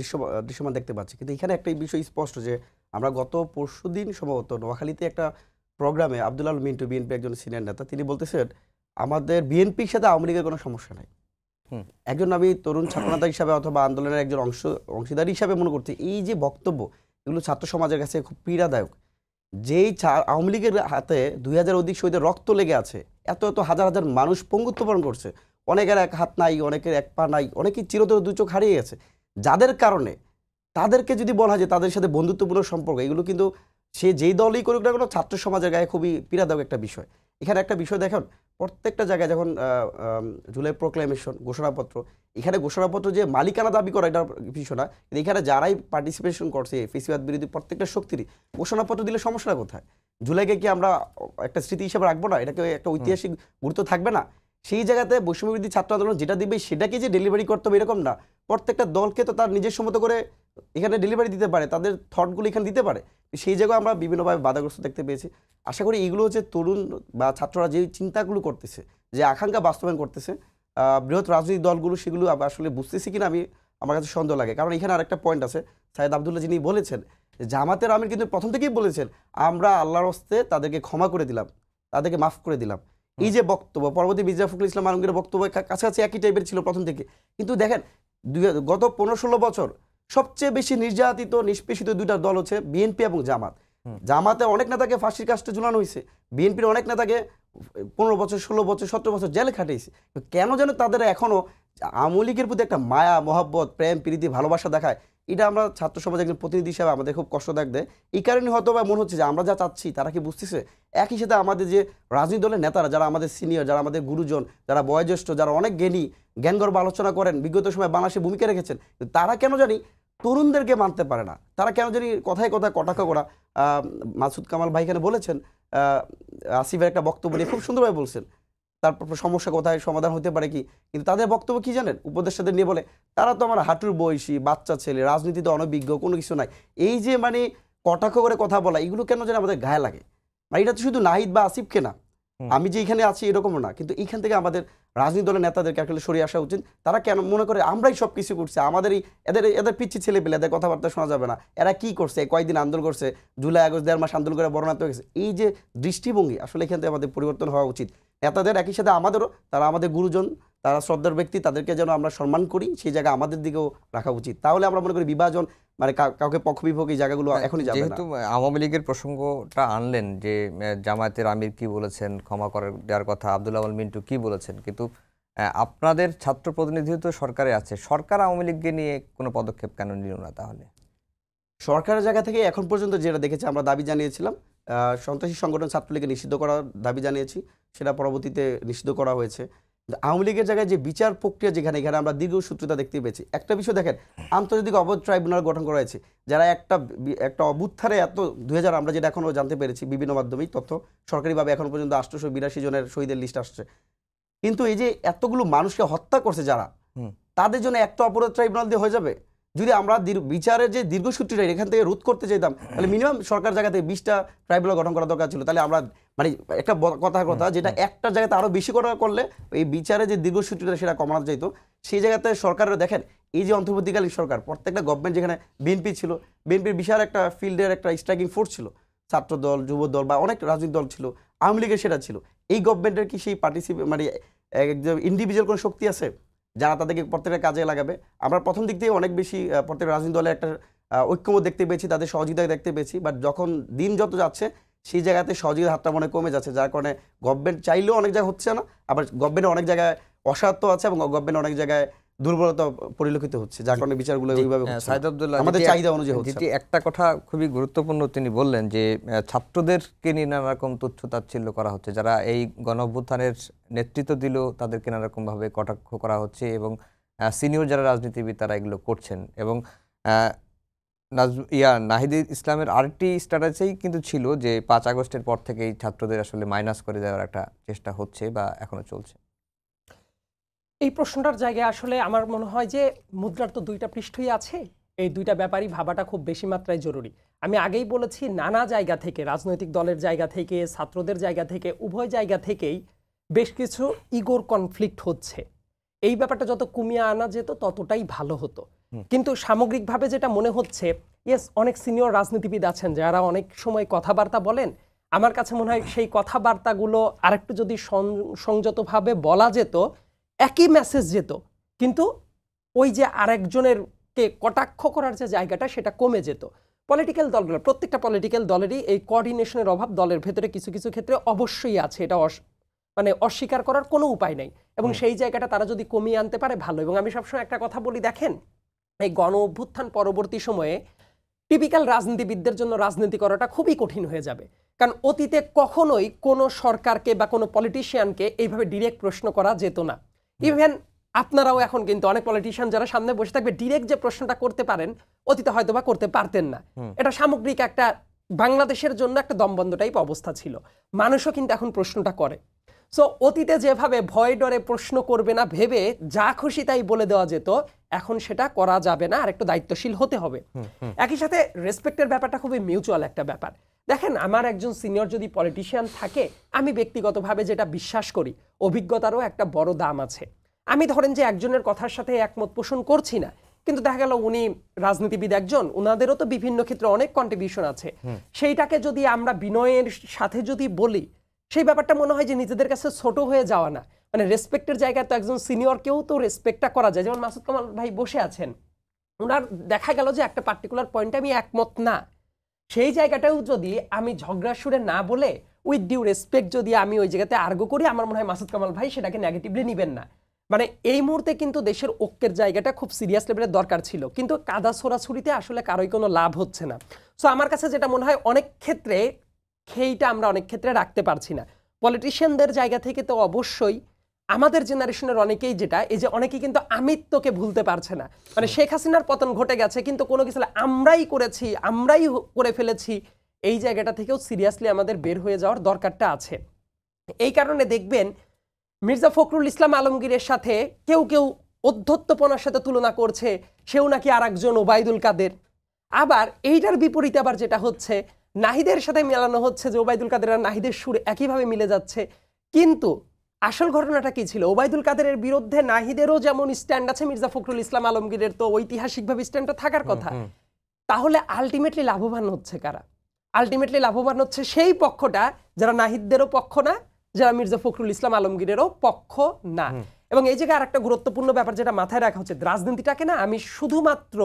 দৃশ্যমান দেখতে পাচ্ছি, কিন্তু এখানে একটা বিষয় স্পষ্ট যে আমরা গত পরশুদিন সম্ভবত নোয়াখালীতে একটা প্রোগ্রামে আব্দুল আল মিন্টু, বিএনপি একজন সিনিয়র নেতা, তিনি বলতেছেন আমাদের বিএনপির সাথে আওয়ামী লীগের কোনো সমস্যা নাই। একজন আমি তরুণ ছাত্রনেতা হিসাবে অথবা আন্দোলনের একজন অংশীদার হিসাবে মনে করছি এই যে বক্তব্য, এগুলো ছাত্র সমাজের কাছে খুব পীড়াদায়ক। যেই আওয়ামী লীগের হাতে 2000 অধিক শহীদের রক্ত লেগে আছে, এত এত হাজার হাজার মানুষ পঙ্গুত্ব বরণ করছে, অনেকের এক হাত নাই, অনেকের এক পা নাই, অনেকেই চিরতর দু চোখ হারিয়ে গেছে, যাদের কারণে তাদেরকে যদি বলা হয় যে তাদের সাথে বন্ধুত্বপূর্ণ সম্পর্ক, এগুলো কিন্তু সে যেই দলই করুক না কোনো ছাত্র সমাজের গায়ে খুবই পীড়াদায়ক একটা বিষয়। এখানে একটা বিষয় দেখুন, প্রত্যেকটা জায়গায় যখন জুলাই প্রোক্লামেশন ঘোষণাপত্র, এখানে ঘোষণাপত্র যে মালিকানা দাবি করা এটা বিষয় না, কিন্তু এখানে যারাই পার্টিসিপেশন করছে ফেসিবাদ বিরোধী প্রত্যেকটা শক্তিরই ঘোষণাপত্র দিলে সমস্যাটা কোথায়? জুলাইকে কি আমরা একটা স্মৃতি হিসেবে রাখবো না? এটাকে একটা ঐতিহাসিক গুরুত্ব থাকবে না? সেই জায়গাতে বৈষম্যবিরোধী ছাত্র আন্দোলন যেটা দিবে সেটাকে যে ডেলিভারি করতে হবে এরকম না, প্রত্যেকটা দলকে তো তার নিজস্ব মতো করে এখানে ডেলিভারি দিতে পারে, তাদের থটগুলো এখানে দিতে পারে। সেই জায়গায় আমরা বিভিন্নভাবে বাধাগ্রস্ত দেখতে পেয়েছি। আশা করি এগুলো হচ্ছে তরুণ বা ছাত্ররা যে চিন্তাগুলো করতেছে, যে আকাঙ্ক্ষা বাস্তবায়ন করতেছে, বৃহৎ রাজনৈতিক দলগুলো সেগুলো আসলে বুঝতেছি কিনা আমার কাছে সন্দেহ লাগে। কারণ এখানে আরেকটা পয়েন্ট আছে, সাইয়েদ আবদুল্লাহ যিনি বলেছেন, জামাতের আমির কিন্তু প্রথম থেকেই বলেছেন আমরা আল্লাহর হস্তে তাদেরকে ক্ষমা করে দিলাম, তাদেরকে মাফ করে দিলাম। এই যে বক্তব্য, পরবর্তী মির্জা ফখরুল ইসলাম আলমগীরের বক্তব্য কাছাকাছি একই টাইপের ছিল প্রথম থেকে। কিন্তু দেখেন গত 15-16 বছর সবচেয়ে বেশি নির্যাতিত নিষ্পেষিত দুইটা দল হচ্ছে বিএনপি এবং জামাত। জামাতে অনেক নেতাকে ফাঁসির কাস্টে ঝুলানো হয়েছে, বিএনপির অনেক নেতাকে 15 বছর 16 বছর 17 বছর জেলে খাটিয়েছে। কেন যেন তাদের এখনো আওয়ামী লীগের প্রতি একটা মায়া, মহব্বত, প্রেম, প্রীতি, ভালোবাসা দেখায়, এটা আমরা ছাত্র সমাজের একজন প্রতিনিধি হিসাবে আমাদের খুব কষ্টদায়ক দেয়। এই কারণে হয়তো বা মনে হচ্ছে যে আমরা যা চাচ্ছি তারা কি বুঝতেছে। একই সাথে আমাদের যে রাজনৈতিক দলের নেতারা, যারা আমাদের সিনিয়র, যারা আমাদের গুরুজন, যারা বয়োজ্যেষ্ঠ, যারা অনেক জ্ঞানী, জ্ঞানগর্ভ আলোচনা করেন, বিগত সময় বাংলাদেশে ভূমিকা রেখেছেন, তারা কেন জানি তরুণদেরকে মানতে পারে না। তারা কেন জানি কথায় কথায় কটাক্ষ করা, মাসুদ কামাল ভাই এখানে বলেছেন, আসিফের একটা বক্তব্য নিয়ে খুব সুন্দরভাবে বলছেন, তারপর সমস্যা কোথায় সমাধান হতে পারে কি। কিন্তু তাদের বক্তব্য কি জানেন, উপদেষ্টাদের নিয়ে বলে তারা তো আমার হাঁটুর বয়সী বাচ্চা ছেলে, রাজনীতিতে অনভিজ্ঞ, কোনো কিছু নাই। এই যে মানে কটাক্ষ করে কথা বলা, এগুলো কেন যেন আমাদের গায়ে লাগে। এটা তো শুধু নাহিদ বা আসিফকে না, আমি যে এখানে আছি এরকমও না, কিন্তু এইখান থেকে আমাদের রাজনীতি দলের নেতাদেরকে আসলে সরিয়ে আসা উচিত। তারা কেন মনে করে আমরাই সব কিছু করছি, আমাদেরই এদের পিচ্ছি ছেলে পেলে, এদের কথাবার্তা শোনা যাবে না, এরা কি করছে, কয়েকদিন আন্দোলন করছে, জুলাই আগস্ট 1.5 মাস আন্দোলন করে বর্ণাত হয়ে গেছে। এই যে দৃষ্টিভঙ্গি, আসলে এখান থেকে আমাদের পরিবর্তন হওয়া উচিত। নেতাদের একই সাথে আমাদেরও, তারা আমাদের গুরুজন, তারা শ্রদ্ধার ব্যক্তি, তাদেরকে যেন আমরা সম্মান করি, সেই জায়গা আমাদের দিকেও রাখা উচিত। তাহলে আমরা মনে করি বিভাজন মানে কাউকে পক্ষ বিপক্ষ এই জায়গাগুলো এখনই যাবে না।
যেহেতু আওয়ামী লীগের প্রসঙ্গটা আনলেন, যে জামায়াতের আমির কি বলেছেন, ক্ষমা করে দেওয়ার কথা, আব্দুল আল মিন্টু কি বলেছেন, কিন্তু আপনাদের ছাত্র প্রতিনিধি তো সরকারে আছে, সরকার আওয়ামী লীগকে নিয়ে কোনো পদক্ষেপ কেন নিল না? তাহলে
সরকারের জায়গা থেকে এখন পর্যন্ত যেটা দেখেছি, আমরা দাবি জানিয়েছিলাম সন্ত্রাসী সংগঠন ছাত্রলীগকে নিষিদ্ধ করার দাবি জানিয়েছি, সেটা পরবর্তীতে নিষিদ্ধ করা হয়েছে। আওয়ামী লীগের জায়গায় যে বিচার প্রক্রিয়া, যেখানে এখানে আমরা দীর্ঘসূত্রতা দেখতে পেয়েছি। একটা বিষয় দেখেন, আন্তর্জাতিক অবৈধ ট্রাইব্যুনাল গঠন করা হয়েছে, যারা একটা অভ্যুত্থানে এত 2000, আমরা যেটা এখনও জানতে পেরেছি বিভিন্ন মাধ্যমেই তথ্য, সরকারিভাবে এখন পর্যন্ত 882 জনের শহীদের লিস্ট আসছে। কিন্তু এই যে এতগুলো মানুষকে হত্যা করছে যারা, তাদের জন্য একটা অপরাধ ট্রাইব্যুনাল দিয়ে হয়ে যাবে? যদি আমরা বিচারের যে দীর্ঘসূত্রটা এখান থেকে রোধ করতে চাইতাম, তাহলে মিনিমাম সরকার জায়গা থেকে 20টা ট্রাইব্যুনাল গঠন করা দরকার ছিল। তাহলে আমরা মানে একটা কথা যেটা একটা জায়গাতে আরও বেশি করলে এই বিচারে যে দীর্ঘসূত্রটা সেটা কমানো যেত। সেই জায়গাতে সরকারের দেখেন, এই যে অন্তর্বর্তীকালীন সরকার, প্রত্যেকটা গভর্নমেন্ট, যেখানে বিএনপি ছিল, বিএনপির বিশাল একটা ফিল্ডের একটা স্ট্রাইকিং ফোর্স ছিল, ছাত্র দল, যুব দল বা অনেক রাজনৈতিক দল ছিল, আওয়ামী লীগের সেটা ছিল। এই গভর্নমেন্টের কি সেই মানে ইন্ডিভিজুয়াল কোনো শক্তি আছে যারা তাদেরকে প্রত্যেকটা কাজে লাগাবে? আমরা প্রথম দিক থেকে অনেক বেশি প্রত্যেক রাজনৈতিক দলের একটা ঐক্যমত দেখতে পেয়েছি, তাদের সহযোগিতা দেখতে পেয়েছি, বাট যখন দিন যত যাচ্ছে সেই জায়গাতে সহযোগিতার হাতটা মনে কমে যাচ্ছে, যার কারণে গভর্নমেন্ট চাইলেও অনেক জায়গায় হচ্ছে না, আবার গভর্নমেন্টের অনেক জায়গায় অসাধ্য আছে এবং গভর্নমেন্ট অনেক জায়গায় দুর্বলতা পরিলক্ষিত হচ্ছে, যার কারণে বিচারগুলো ওইভাবে হচ্ছে না।
সাইদ আব্দুল্লাহ,
আমাদের চাহিদা অনুযায়ী হচ্ছে
যেটি একটা কথা খুবই গুরুত্বপূর্ণ তিনি বললেন যে ছাত্রদেরকে নিয়ে নানা রকম তুচ্ছ-তাচ্ছিল্য করা হচ্ছে, যারা এই গণ-অভ্যুত্থানের নেতৃত্ব দিল তাদেরকে নানা রকম ভাবে কটাক্ষ করা হচ্ছে এবং সিনিয়র যারা রাজনীতিবিদ তারা এগুলো করছেন। এবং নাহিদ ইসলামের আরেকটি স্ট্র্যাটেজি কিন্তু ছিল যে 5 আগস্টের পর থেকেই ছাত্রদের আসলে মাইনাস করে দেওয়ার একটা চেষ্টা হচ্ছে বা এখনো চলছে।
এই প্রশ্নটার জায়গায় আসলে আমার মনে হয় যে মুদ্রার তো দুইটা পৃষ্ঠই আছে, এই দুইটা ব্যাপারই ভাবাটা খুব বেশি মাত্রায় জরুরি। আমি আগেই বলেছি নানা জায়গা থেকে, রাজনৈতিক দলের জায়গা থেকে, ছাত্রদের জায়গা থেকে, উভয় জায়গা থেকেই বেশ কিছু ইগোর কনফ্লিক্ট হচ্ছে। এই ব্যাপারটা যত কমিয়ে আনা যেত ততটাই ভালো হতো। কিন্তু সামগ্রিকভাবে যেটা মনে হচ্ছে, ইয়েস, অনেক সিনিয়র রাজনীতিবিদ আছেন যারা অনেক সময় কথাবার্তা বলেন, আমার কাছে মনে হয় সেই কথাবার্তাগুলো আরেকটু যদি সংযতভাবে বলা যেত, একই মেসেজ যেত, কিন্তু ওই যে আরেকজনেরকে কটাক্ষ করার যে জায়গাটা সেটা কমে যেত। পলিটিক্যাল দলগুলো, প্রত্যেকটা পলিটিক্যাল দলেরই এই কোঅর্ডিনেশনের অভাব দলের ভেতরে কিছু কিছু ক্ষেত্রে অবশ্যই আছে, এটা মানে অস্বীকার করার কোনো উপায় নেই। এবং সেই জায়গাটা তারা যদি কমিয়ে আনতে পারে ভালো। এবং আমি সবসময় একটা কথা বলি, দেখেন এই গণ অভ্যুত্থান পরবর্তী সময়ে টিপিক্যাল রাজনীতিবিদদের জন্য রাজনীতি করাটা খুবই কঠিন হয়ে যাবে, কারণ অতীতে কখনোই কোনো সরকারকে বা কোনো পলিটিশিয়ানকে এইভাবে ডিরেক্ট প্রশ্ন করা যেত না। ইভেন আপনারাও এখন কিন্তু অনেক পলিটিশিয়ান যারা সামনে বসে থাকবে ডিরেক্ট যে প্রশ্নটা করতে পারেন অতীতে হয়তো বা করতে পারতেন না। এটা সামগ্রিক একটা বাংলাদেশের জন্য একটা দমবন্ধ টাইপ অবস্থা ছিল। মানুষও কিন্তু এখন প্রশ্নটা করে। সো অতীতে যেভাবে ভয় ডরে প্রশ্ন করবে না ভেবে যা খুশি তাই বলে দেওয়া যেত, এখন সেটা করা যাবে না, আর একটু দায়িত্বশীল হতে হবে। একই সাথে রেসপেক্টের ব্যাপারটা খুবই মিউচুয়াল একটা ব্যাপার। দেখেন, আমার একজন সিনিয়র যদি পলিটিশিয়ান থাকে, আমি ব্যক্তিগতভাবে যেটা বিশ্বাস করি, অভিজ্ঞতারও একটা বড় দাম আছে। আমি ধরেন যে একজনের কথার সাথে একমত পোষণ করছি না, কিন্তু দেখা গেল উনি রাজনীতিবিদ একজন, উনাদেরও তো বিভিন্ন ক্ষেত্রে অনেক কন্ট্রিবিউশন আছে, সেইটাকে যদি আমরা বিনয়ের সাথে যদি বলি, সেই ব্যাপারটা মনে হয় যে নিজেদের কাছে ছোট হয়ে যাওয়া না। মানে রেসপেক্টের জায়গায় তো একজন সিনিয়রকেও তো রেসপেক্টটা করা যায়। যেমন মাসুদ কামাল ভাই বসে আছেন, ওনার দেখা গেল যে একটা পার্টিকুলার পয়েন্টে আমি একমত না, সেই জায়গাটাও যদি আমি ঝগড়া সুরে না বলে উইথ ডিউ রেসপেক্ট যদি আমি ওই জায়গাতে আর্গু করি, আমার মনে হয় মাসুদ কামাল ভাই সেটাকে নেগেটিভলি নেবেন না। মানে এই মুহূর্তে কিন্তু দেশের ঐক্যের জায়গাটা খুব সিরিয়াস লেভেলের দরকার ছিল, কিন্তু কাদা ছোড়াছুরিতে আসলে কারোই কোনো লাভ হচ্ছে না। সো আমার কাছে যেটা মনে হয়, অনেক ক্ষেত্রে খেইটা আমরা অনেক ক্ষেত্রে রাখতে পারছি না। পলিটিশিয়ানদের জায়গা থেকে তো অবশ্যই আমাদের জেনারেশনের অনেকেই, যেটা এই যে অনেকেই কিন্তু আমিত্বকে ভুলতে পারছে না। মানে শেখ হাসিনার পতন ঘটে গেছে, কিন্তু কোনো কিছু আমরাই করেছি, আমরাই করে ফেলেছি, এই জায়গাটা থেকেও সিরিয়াসলি আমাদের বের হয়ে যাওয়ার দরকারটা আছে। এই কারণে দেখবেন মির্জা ফখরুল ইসলাম আলমগীরের সাথে কেউ কেউ অধ্যত্বপনার সাথে তুলনা করছে, সেও নাকি আর একজন ওবায়দুল কাদের। আবার এইটার বিপরীতে আবার যেটা হচ্ছে, নাহিদের সাথে মেলানো হচ্ছে যে ওবায়দুল কাদের আর নাহিদের সুর একইভাবে মিলে যাচ্ছে। কিন্তু আসল ঘটনাটা কি ছিল? ওবায়দুল কাদেরের বিরুদ্ধে নাহিদেরও যেমন স্ট্যান্ড আছে, মির্জা ফখরুল ইসলাম আলমগীরের তো ঐতিহাসিকভাবে স্ট্যান্ডটা থাকার কথা। তাহলে আলটিমেটলি লাভবান হচ্ছে কারা? আলটিমেটলি লাভবান হচ্ছে সেই পক্ষটা যারা নাহিদদেরও পক্ষ না, যারা মির্জা ফখরুল ইসলাম আলমগীরেরও পক্ষ না। এবং এই জায়গায় আরেকটা গুরুত্বপূর্ণ ব্যাপার যেটা মাথায় রাখা উচিত, রাজনীতিটাকে না আমি শুধুমাত্র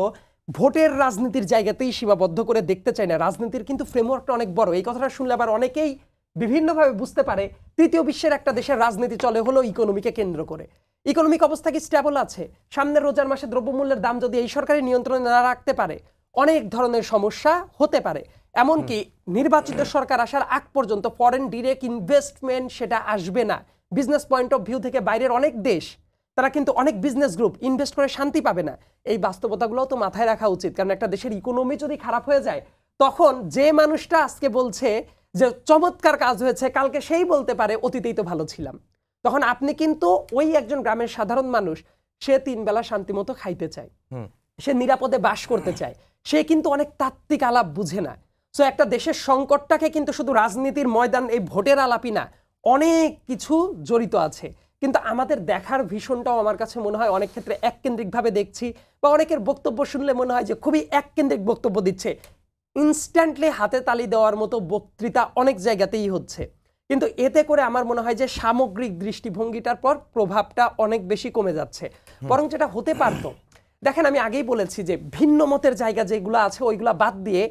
ভোটের রাজনীতির জায়গাতেই সীমাবদ্ধ করে দেখতে চাই না। রাজনীতির কিন্তু ফ্রেমওয়ার্কটা অনেক বড়। এই কথাটা শুনলে আবার অনেকেই বিভিন্নভাবে বুঝতে পারে তৃতীয় বিশ্বের একটা দেশের রাজনীতি চলে হলো ইকোনমিকে কেন্দ্র করে। ইকোনমিক অবস্থা কি স্টেবল আছে? সামনের রোজার মাসে দ্রব্যমূল্যের দাম যদি এই সরকারি নিয়ন্ত্রণে না রাখতে পারে, অনেক ধরনের সমস্যা হতে পারে। এমনকি নির্বাচিত সরকার আসার আগ পর্যন্ত ফরেন ডিরেক্ট ইনভেস্টমেন্ট সেটা আসবে না। বিজনেস পয়েন্ট অফ ভিউ থেকে বাইরের অনেক দেশ, তারা কিন্তু অনেক বিজনেস গ্রুপ ইনভেস্ট করে শান্তি পাবে না। এই বাস্তবতাগুলোও তো মাথায় রাখা উচিত, কারণ একটা দেশের ইকোনমি যদি খারাপ হয়ে যায়, তখন যে মানুষটা আজকে বলছে যে চমৎকার কাজ হয়েছে, কালকে সেই বলতে পারে অতীতেই তো ভালো ছিলাম। তখন আপনি কিন্তু ওই একজন গ্রামের সাধারণ মানুষ, সে 3 বেলা শান্তি মতো খাইতে চায়, সে নিরাপদে বাস করতে চায়, সে কিন্তু অনেক তাত্ত্বিক আলাপ বুঝে না। সো একটা দেশের সংকটটাকে কিন্তু শুধু রাজনীতির ময়দান, এই ভোটের আলাপই না, অনেক কিছু জড়িত আছে। কিন্তু আমাদের দেখার ভীষণটাও আমার কাছে মনে হয় অনেক ক্ষেত্রে এককেন্দ্রিকভাবে দেখছি, বা অনেকের বক্তব্য শুনলে মনে হয় যে খুবই এককেন্দ্রিক বক্তব্য দিচ্ছে। ইনস্ট্যান্টলি হাতে তালি দেওয়ার মতো বক্তৃতা অনেক জায়গাতেই হচ্ছে, কিন্তু এতে করে আমার মনে হয় যে সামগ্রিক দৃষ্টিভঙ্গিটার পর প্রভাবটা অনেক বেশি কমে যাচ্ছে। বরং যেটা হতে পারতো, দেখেন আমি আগেই বলেছি যে ভিন্ন মতের জায়গা যেগুলো আছে ওইগুলা বাদ দিয়ে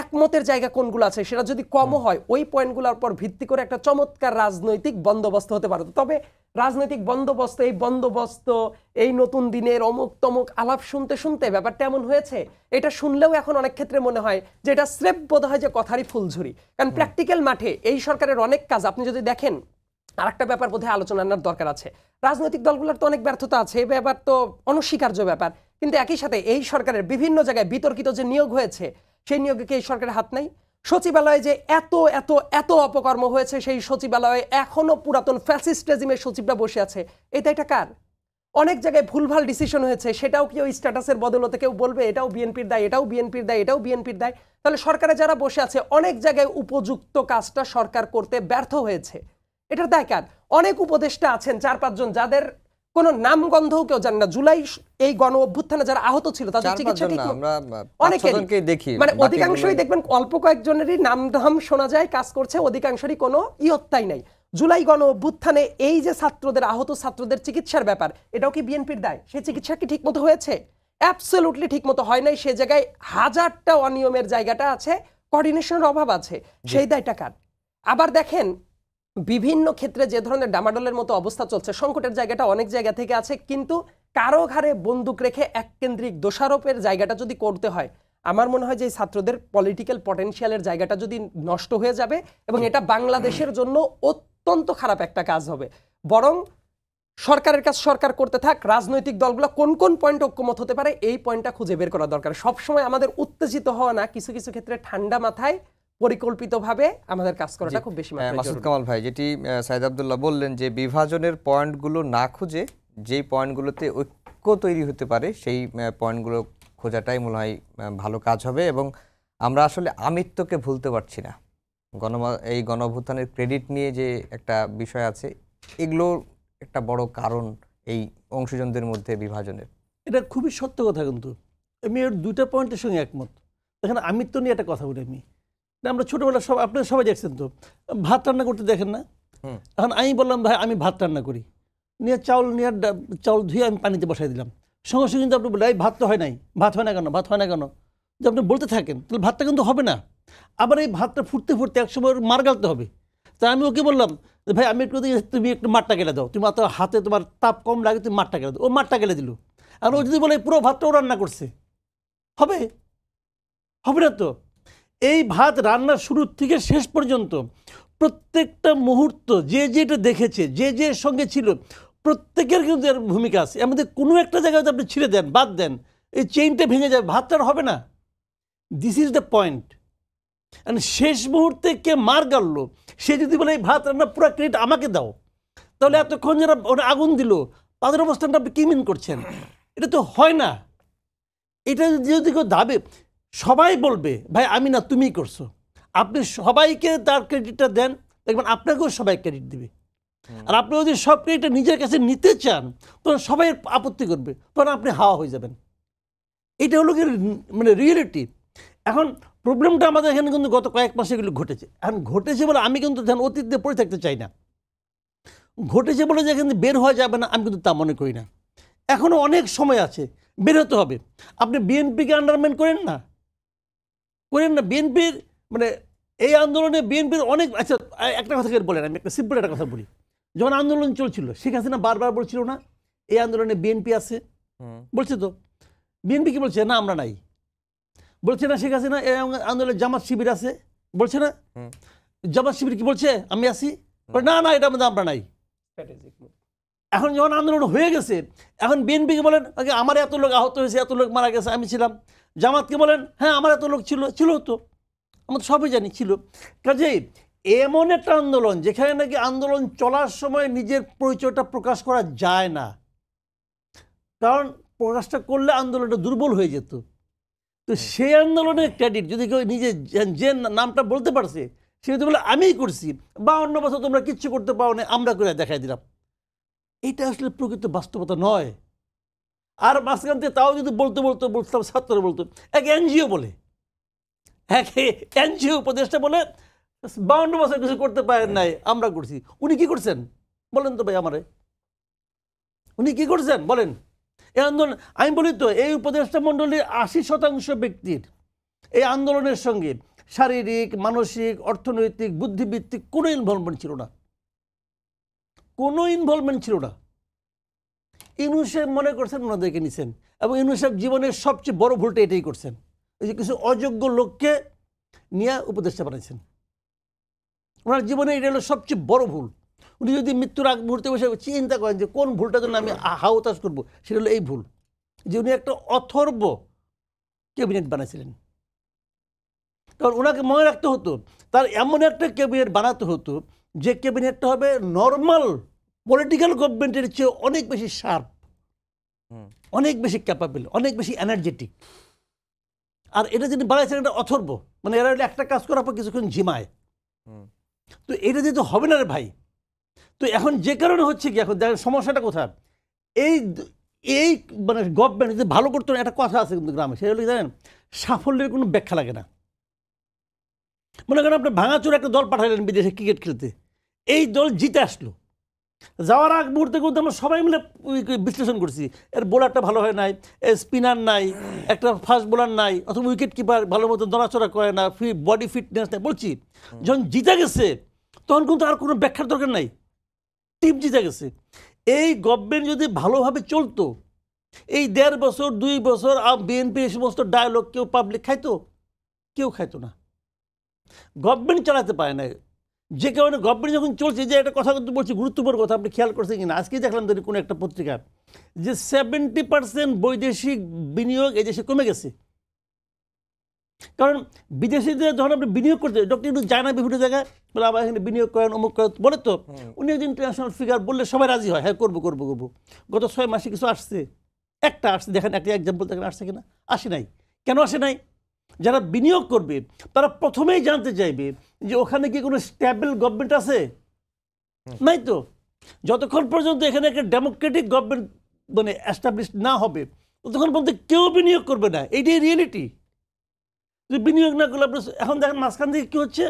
একমতের জায়গা কোনগুলো আছে সেটা যদি কমও হয় ওই পয়েন্টগুলোর উপর ভিত্তি করে একটা চমৎকার রাজনৈতিক বন্দোবস্ত হতে পারে। তবে রাজনৈতিক বন্দোবস্ত এই নতুন দিনের অমুক তমুক আলাপ শুনতে শুনতে ব্যাপারটা এমন হয়েছে, এটা শুনলেও এখন অনেক ক্ষেত্রে মনে হয় যে এটা স্রেফ বোধ হয় যে কথারই ফুলঝুরি। কারণ প্র্যাকটিক্যাল মাঠে এই সরকারের অনেক কাজ আপনি যদি দেখেন, আর একটা ব্যাপার বোধহয় আলোচনা আনার দরকার আছে, রাজনৈতিক দলগুলোর তো অনেক ব্যর্থতা আছে, এই ব্যাপার তো অনস্বীকার্য ব্যাপার, কিন্তু একই সাথে এই সরকারের বিভিন্ন জায়গায় বিতর্কিত যে নিয়োগ হয়েছে সেই নিয়োগে কি এই সরকারের হাত নাই? সচিবালয়ে যে এত এত এত অপকর্ম হয়েছে, সেই সচিবালয়ে এখনো পুরাতন ফ্যাসিস্ট রেজিমের সচিবরা বসে আছে, এটা কার? অনেক জায়গায় ভুলভাল ডিসিশন হয়েছে, সেটাও কি ওই স্ট্যাটাসের বদলতে কেউ বলবে এটাও বিএনপির দায়, এটাও বিএনপির দায়, এটাও বিএনপির দায়? তাহলে সরকারে যারা বসে আছে অনেক জায়গায় উপযুক্ত কাজটা সরকার করতে ব্যর্থ হয়েছে, এটার দায় কার? অনেক উপদেষ্টা আছেন 4-5 জন যাদের কোন নামগন্ধও কেউ জানে না। জুলাই এই গণ অভ্যুত্থানে যারা আহত ছিল তাদের চিকিৎসা ঠিক
অনেকেই দেখি,
মানে অধিকাংশই দেখবেন অল্প কয়েকজনেরই নাম শোনা যায় কাজ করছে, অধিকাংশেরই কোনো ইয়ত্তাই নাই। জুলাই গণ অভ্যুত্থানে এই যে ছাত্রদের আহত ছাত্রদের চিকিৎসার ব্যাপার, এটাও কি বিএনপির দায়? সেই চিকিৎসা কি ঠিকমতো হয়েছে? অ্যাবসলিউটলি ঠিকমতো হয় নাই। সে জায়গায় হাজারটা অনিয়মের জায়গাটা আছে, কোঅর্ডিনেশনের অভাব আছে, সেই দায়টা কার? আবার দেখেন বিভিন্ন ক্ষেত্রে যে ধরনের ডামাডোলের মতো অবস্থা চলছে, সংকটের জায়গাটা অনেক জায়গা থেকে আছে, কিন্তু কারো ঘাড়ে বন্দুক রেখে এককেন্দ্রিক দোষারোপের জায়গাটা যদি করতে হয়, আমার মনে হয় যে ছাত্রদের পলিটিক্যাল পটেনশিয়ালের জায়গাটা যদি নষ্ট হয়ে যাবে এবং এটা বাংলাদেশের জন্য অত্যন্ত খারাপ একটা কাজ হবে। বরং সরকারের কাজ সরকার করতে থাক, রাজনৈতিক দলগুলো কোন কোন পয়েন্ট ঐক্যমত হতে পারে এই পয়েন্টটা খুঁজে বের করা দরকার। সবসময় আমাদের উত্তেজিত হওয়া না, কিছু কিছু ক্ষেত্রে ঠান্ডা মাথায় পরিকল্পিতভাবে আমাদের কাজ করাটা খুব বেশি মাত্রায়
মাসুদ
জরুরি।
কামাল ভাই, যেটি সাইদ আব্দুল্লাহ বললেন যে বিভাজনের পয়েন্টগুলো না খুঁজে যেই পয়েন্টগুলোতে ঐক্য তৈরি হতে পারে সেই পয়েন্টগুলো খোঁজাটাই মনে হয় ভালো কাজ হবে। এবং আমরা আসলে আমিত্বকে ভুলতে পারছি না। এই গণঅভ্যুত্থানের ক্রেডিট নিয়ে যে একটা বিষয় আছে, এগুলো একটা বড় কারণ এই অংশীজনদের মধ্যে বিভাজনের।
এটা খুবই সত্য কথা, কিন্তু আমি এর দুইটা পয়েন্টের সঙ্গে একমত। দেখেন আমিত্ব নিয়ে একটা কথা বলি আমি, আমরা ছোটবেলা সব আপনারা সবাই দেখছেন তো, ভাত রান্না করতে দেখেন না? এখন আমি বললাম ভাই আমি ভাত রান্না করি, নিয়ে চাউল ধুয়ে আমি পানিতে বসাই দিলাম, সঙ্গে সঙ্গে কিন্তু আপনি বলে এই ভাত তো হয় নাই, ভাত হয় না কেন, ভাত হয় না কেন, যদি আপনি বলতে থাকেন তাহলে ভাতটা কিন্তু হবে না। আবার এই ভাতটা ফুটতে ফুটতে একসময় মার গালতে হবে। তাই আমি ওকে বললাম যে ভাই আমি একটু তুমি একটু মাঠটা গেলে দাও, তুমি হাতে তোমার তাপ কম লাগে, তুমি মাঠটা গেলে দাও। ও মাঠটা গেলে দিল। আর ও যদি বলে পুরো ভাতটাও রান্না করছে, হবে? হবে না তো। এই ভাত রান্নার শুরু থেকে শেষ পর্যন্ত প্রত্যেকটা মুহূর্ত যে যেটা দেখেছে, যে যে সঙ্গে ছিল, প্রত্যেকের কিন্তু এর ভূমিকা আছে। আমাদের কোনো একটা জায়গায় আপনি ছিঁড়ে দেন, বাদ দেন, এই চেইনটা ভেঙে যায়, ভাতটার হবে না। This is the point. শেষ মুহূর্তে কে মার গাড়লো, সে যদি বলে এই ভাত রান্না পুরো ক্রেডিট আমাকে দাও, তাহলে এতক্ষণ যারা ওরা আগুন দিল তাদের অবস্থানটা আপনি কি মিন করছেন? এটা তো হয় না। এটা যদি কেউ দাবে, সবাই বলবে ভাই আমি না তুমিই করছো, আপনি সবাইকে তার ক্রেডিটটা দেন, দেখবেন আপনাকেও সবাই ক্রেডিট দিবে। আর আপনি যদি সব ক্রেডিটটা নিজের কাছে নিতে চান তখন সবাই আপত্তি করবে, তখন আপনি হাওয়া হয়ে যাবেন। এটা হলো কি মানে রিয়েলিটি। এখন প্রবলেমটা আমাদের এখানে কিন্তু গত কয়েক মাসে এগুলো ঘটেছে। এখন ঘটেছে বলে আমি কিন্তু অতীত দিয়ে পড়ে থাকতে চাই না। ঘটেছে বলে যে এখানে বের হওয়া যাবে না আমি কিন্তু তা মনে করি না। এখনও অনেক সময় আছে, বের হতে হবে। আপনি বিএনপিকে আন্ডারমাইন করেন না, বিএনপির মানে এই আন্দোলনে বিএনপির অনেক, আচ্ছা একটা কথা বলেন, আমি একটা সিম্পল একটা কথা বলি। যখন আন্দোলন চলছিল শেখ হাসিনা বারবার বলছিল না এই আন্দোলনে বিএনপি আছে, বলছে তো। বিএনপি কি বলছে? না আমরা নাই। বলছে না শেখ হাসিনা এই আন্দোলনে জামাত শিবির আছে, বলছে না? জামাত শিবির কি বলছে আমি আছি? না না এটার মধ্যে আমরা নাই। এখন যখন আন্দোলন হয়ে গেছে, এখন বিএনপিকে বলেন আমার এত লোক আহত হয়েছে, এত লোক মারা গেছে, আমি ছিলাম। জামাতকে বলেন হ্যাঁ আমার এত লোক ছিল তো, আমরা তো সবই জানি ছিল। কাজেই এমন একটা আন্দোলন যেখানে নাকি আন্দোলন চলার সময় নিজের পরিচয়টা প্রকাশ করা যায় না, কারণ প্রকাশটা করলে আন্দোলনটা দুর্বল হয়ে যেত। তো সেই আন্দোলনের ক্রেডিট যদি কেউ নিজে যে নামটা বলতে পারছে সে যদি বলে আমিই করছি, 52 বছর তোমরা কিচ্ছু করতে পারো না, আমরা করে দেখাই দিলাম, এটা আসলে প্রকৃত বাস্তবতা নয়। আর মাঝখান থেকে তাও যদি বলতাম ছাত্র বলতো, এক এনজিও বলে, এক এনজিও উপদেষ্টা বলে 52 বছর কিছু করতে পারেন নাই, আমরা করছি। উনি কি করছেন বলেন তো ভাই আমারে, উনি কি করছেন বলেন? এই আন্দোলন আমি বলি তো, এই উপদেষ্টা মণ্ডলীর 80% ব্যক্তির এই আন্দোলনের সঙ্গে শারীরিক, মানসিক, অর্থনৈতিক, বুদ্ধিভিত্তিক কোনো ইনভলভমেন্ট ছিল না, কোনো ইনভলভমেন্ট ছিল না। ইউনূস সাহেব মনে করছেন ওনাদেরকে নিছেন, এবং ইউনূস সাহেব জীবনের সবচেয়ে বড় ভুলটা এটাই করছেন, এই যে কিছু অযোগ্য লোককে নিয়ে উপদেষ্টা বানাইছেন। ওনার জীবনে এটা হলো সবচেয়ে বড় ভুল। উনি যদি মৃত্যুর আগ মুহূর্তে বসে চিন্তা করেন যে কোন ভুলটা জন্য আমি হাওতাস করবো, সেটা হলো এই ভুল যে উনি একটা অথর্ব ক্যাবিনেট বানাইছিলেন। কারণ ওনাকে মনে রাখতে হতো তার এমন একটা ক্যাবিনেট বানাতে হতো যে ক্যাবিনেটটা হবে নর্মাল পলিটিক্যাল গভর্নমেন্টের চেয়ে অনেক বেশি শার্প, অনেক বেশি ক্যাপাবল, অনেক বেশি এনার্জেটিক। আর এটা যিনি বানাইছেন এটা অথর্ব, মানে এরা একটা কাজ করার পর কিছুক্ষণ ঝিমায়। তো এটা যেহেতু হবে না রে ভাই, তো এখন যে কারণে হচ্ছে কি, এখন দেখেন সমস্যাটা কোথায়, এই এই মানে গভর্নমেন্ট যদি ভালো করতো না, একটা কথা আছে কিন্তু গ্রামে, সেটা হলো জানেন, সাফল্যের কোনো ব্যাখ্যা লাগে না। মনে করেন আপনি ভাঙাচোর একটা দল পাঠালেন বিদেশে ক্রিকেট খেলতে, এই দল জিতে আসলো, যাওয়ার আগ মুহূর্তে কিন্তু আমরা সবাই মিলে বিশ্লেষণ করছি এর বোলারটা ভালো হয় নাই, এর স্পিনার নাই, একটা ফাস্ট বোলার নাই, অথবা উইকেট কিপার ভালো মতো নড়াচড়া করে না, বডি ফিটনেস নাই, বলছি যখন জিতে গেছে তখন কিন্তু আর কোনো ব্যাখ্যার দরকার নাই, টিম জিতে গেছে। এই গভর্নমেন্ট যদি ভালোভাবে চলতো, এই 1.5 বছর 2 বছর বিএনপি এই সমস্ত ডায়লগ কেউ পাবলিক খাইতো? কেউ খাইতো না। গভর্নমেন্ট চালাতে পারে না, যে কারণে গভর্নমেন্ট যখন চলছে, যে একটা কথা কিন্তু বলছি গুরুত্বপূর্ণ কথা, আপনি খেয়াল করছেন কিনা, আজকেই দেখলাম ধরি কোনো একটা পত্রিকা যে 70% বৈদেশিক বিনিয়োগ এই দেশে কমে গেছে। কারণ বিদেশিদের যখন আপনি বিনিয়োগ করতে, ডক্টর ইউনূস যায় না বিভিন্ন জায়গায়, বলে আবার এখানে বিনিয়োগ করেন, অমুক করেন, বলে তো উনি একজন ইন্টারন্যাশনাল ফিগার, বললে সবাই রাজি হয়, হ্যাঁ করবো করবো করবো। গত 6 মাসে কিছু আসছে, একটা আসছে, দেখেন একটা এক্সাম্পল দেখেন আসছে কিনা, আসে নাই। কেন আসে নাই? যারা বিনিয়োগ করবে তারা প্রথমেই জানতে চাইবে যে ওখানে কি কোনো স্টেবল গভর্নমেন্ট আছে, নাই তো। যতক্ষণ পর্যন্ত এখানে একটা ডেমোক্রেটিক গভর্নমেন্ট মানে এস্টাবলিশ না হবে, ততক্ষণ পর্যন্ত কেউ বিনিয়োগ করবে না, এইটাই রিয়েলিটি। যদি বিনিয়োগ না করলে এখন দেখেন মাঝখান থেকে কী হচ্ছে,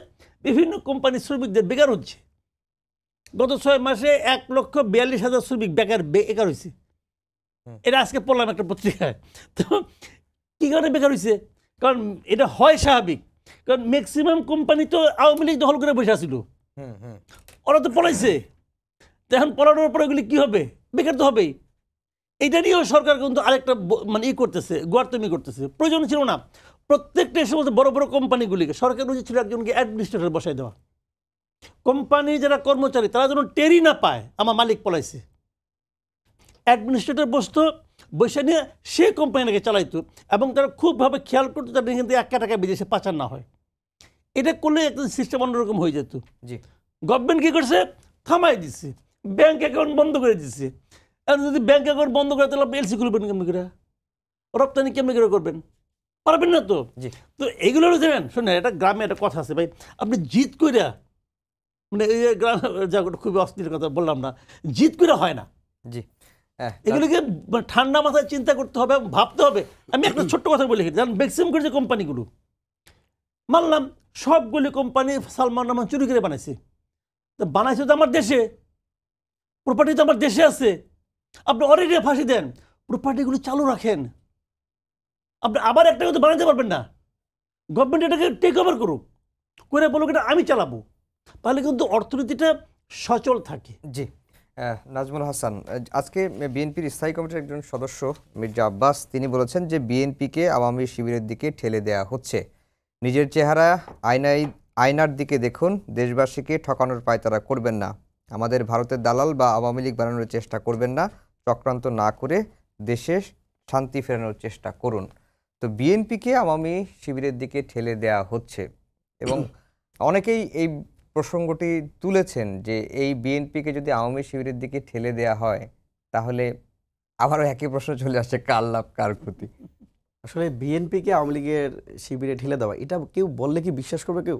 বিভিন্ন কোম্পানির শ্রমিকদের বেকার হচ্ছে। গত 6 মাসে 1,42,000 শ্রমিক বেকার হয়েছে, এটা আজকে পড়লাম একটা পত্রিকায়। তো কী কারণে বেকার হয়েছে? কারণ এটা হয় স্বাভাবিক, কারণ ম্যাক্সিমাম কোম্পানি তো আওয়ামী লীগ দখল করে বসে আসছিল, ওরা তো পড়াইছে। তো এখন পড়ানোর পরে এগুলি কী হবে? বেকার তো হবেই। এইটা নিয়েও সরকার কিন্তু আরেকটা মানে করতেছে, গোয়ার্তমি করতেছে, প্রয়োজন ছিল না। প্রত্যেকটা সমস্ত বড় বড় কোম্পানিগুলিকে সরকার উচিত ছিল একজনকে অ্যাডমিনিস্ট্রেটর বসাই দেওয়া। কোম্পানি যারা কর্মচারী তারা যেন টেরই না পায় আমার মালিক পলাইছে, অ্যাডমিনিস্ট্রেটর বসতো, বসে নিয়ে সে কোম্পানিটাকে চালাইতো, এবং তারা খুবভাবে খেয়াল করতো যাতে এখান থেকে 1 টাকা বিদেশে পাচার না হয়। এটা করলে একটা সিস্টেম অন্যরকম হয়ে যেত।
জি,
গভর্নমেন্ট কী করছে? থামাই দিচ্ছে, ব্যাংক অ্যাকাউন্ট বন্ধ করে দিচ্ছে। আর যদি ব্যাংক অ্যাকাউন্ট বন্ধ করে তাহলে আপনি এলসি খুলবেন কেমনি করে, রপ্তানি কেমনি করে করবেন? পারবেন না তো। তো এইগুলো দেখেন, শোনেন, এটা গ্রামে একটা কথা আছে ভাই, আপনি জিত কইরা, মানে এই গ্রাম যা খুবই অস্থির কথা বললাম না, জিত করে হয় না।
জি,
এগুলোকে ঠান্ডা মাথায় চিন্তা করতে হবে, ভাবতে হবে। আমি একটা ছোট্ট কথা বলি, জানেন ম্যাক্সিমাম করে যে কোম্পানিগুলো, মানলাম সবগুলি কোম্পানি সালমান রহমান চুরি করে বানাইছে, তো বানাইছে তো আমার দেশে, প্রপার্টি তো আমার দেশে আছে, আপনি অলরেডি ফাঁসি দেন, প্রপার্টিগুলো চালু রাখেন, আপনি আবার একটা কথা বানাতে পারবেন না। গভর্নমেন্ট এটাকে টেক ওভার করুক, করে বলুক এটা আমি চালাবো, তাহলে কিন্তু অর্থনীতিটা সচল থাকে।
জি, নাজমুল হাসান, আজকে বিএনপির স্থায়ী কমিটির একজন সদস্য মির্জা আব্বাস তিনি বলেছেন যে বিএনপিকে আওয়ামী শিবিরের দিকে ঠেলে দেয়া হচ্ছে। নিজের চেহারা আয়নার দিকে দেখুন, দেশবাসীকে ঠকানোর পায়তারা করবেন না, আমাদের ভারতের দালাল বা আওয়ামী লীগ বানানোর চেষ্টা করবেন না, চক্রান্ত না করে দেশে শান্তি ফেরানোর চেষ্টা করুন। তো বিএনপিকে আওয়ামী শিবিরের দিকে ঠেলে দেয়া হচ্ছে, এবং অনেকেই এই প্রসঙ্গটি তুলেছেন যে এই বিএনপিকে যদি আওয়ামী শিবিরের দিকে ঠেলে দেয়া হয় তাহলে আবারও একই প্রশ্ন চলে আসে, কার লাভ কার ক্ষতি?
আসলে বিএনপিকে আওয়ামী লীগের শিবিরে ঠেলে দেওয়া, এটা কেউ বললে কি বিশ্বাস করবে কেউ?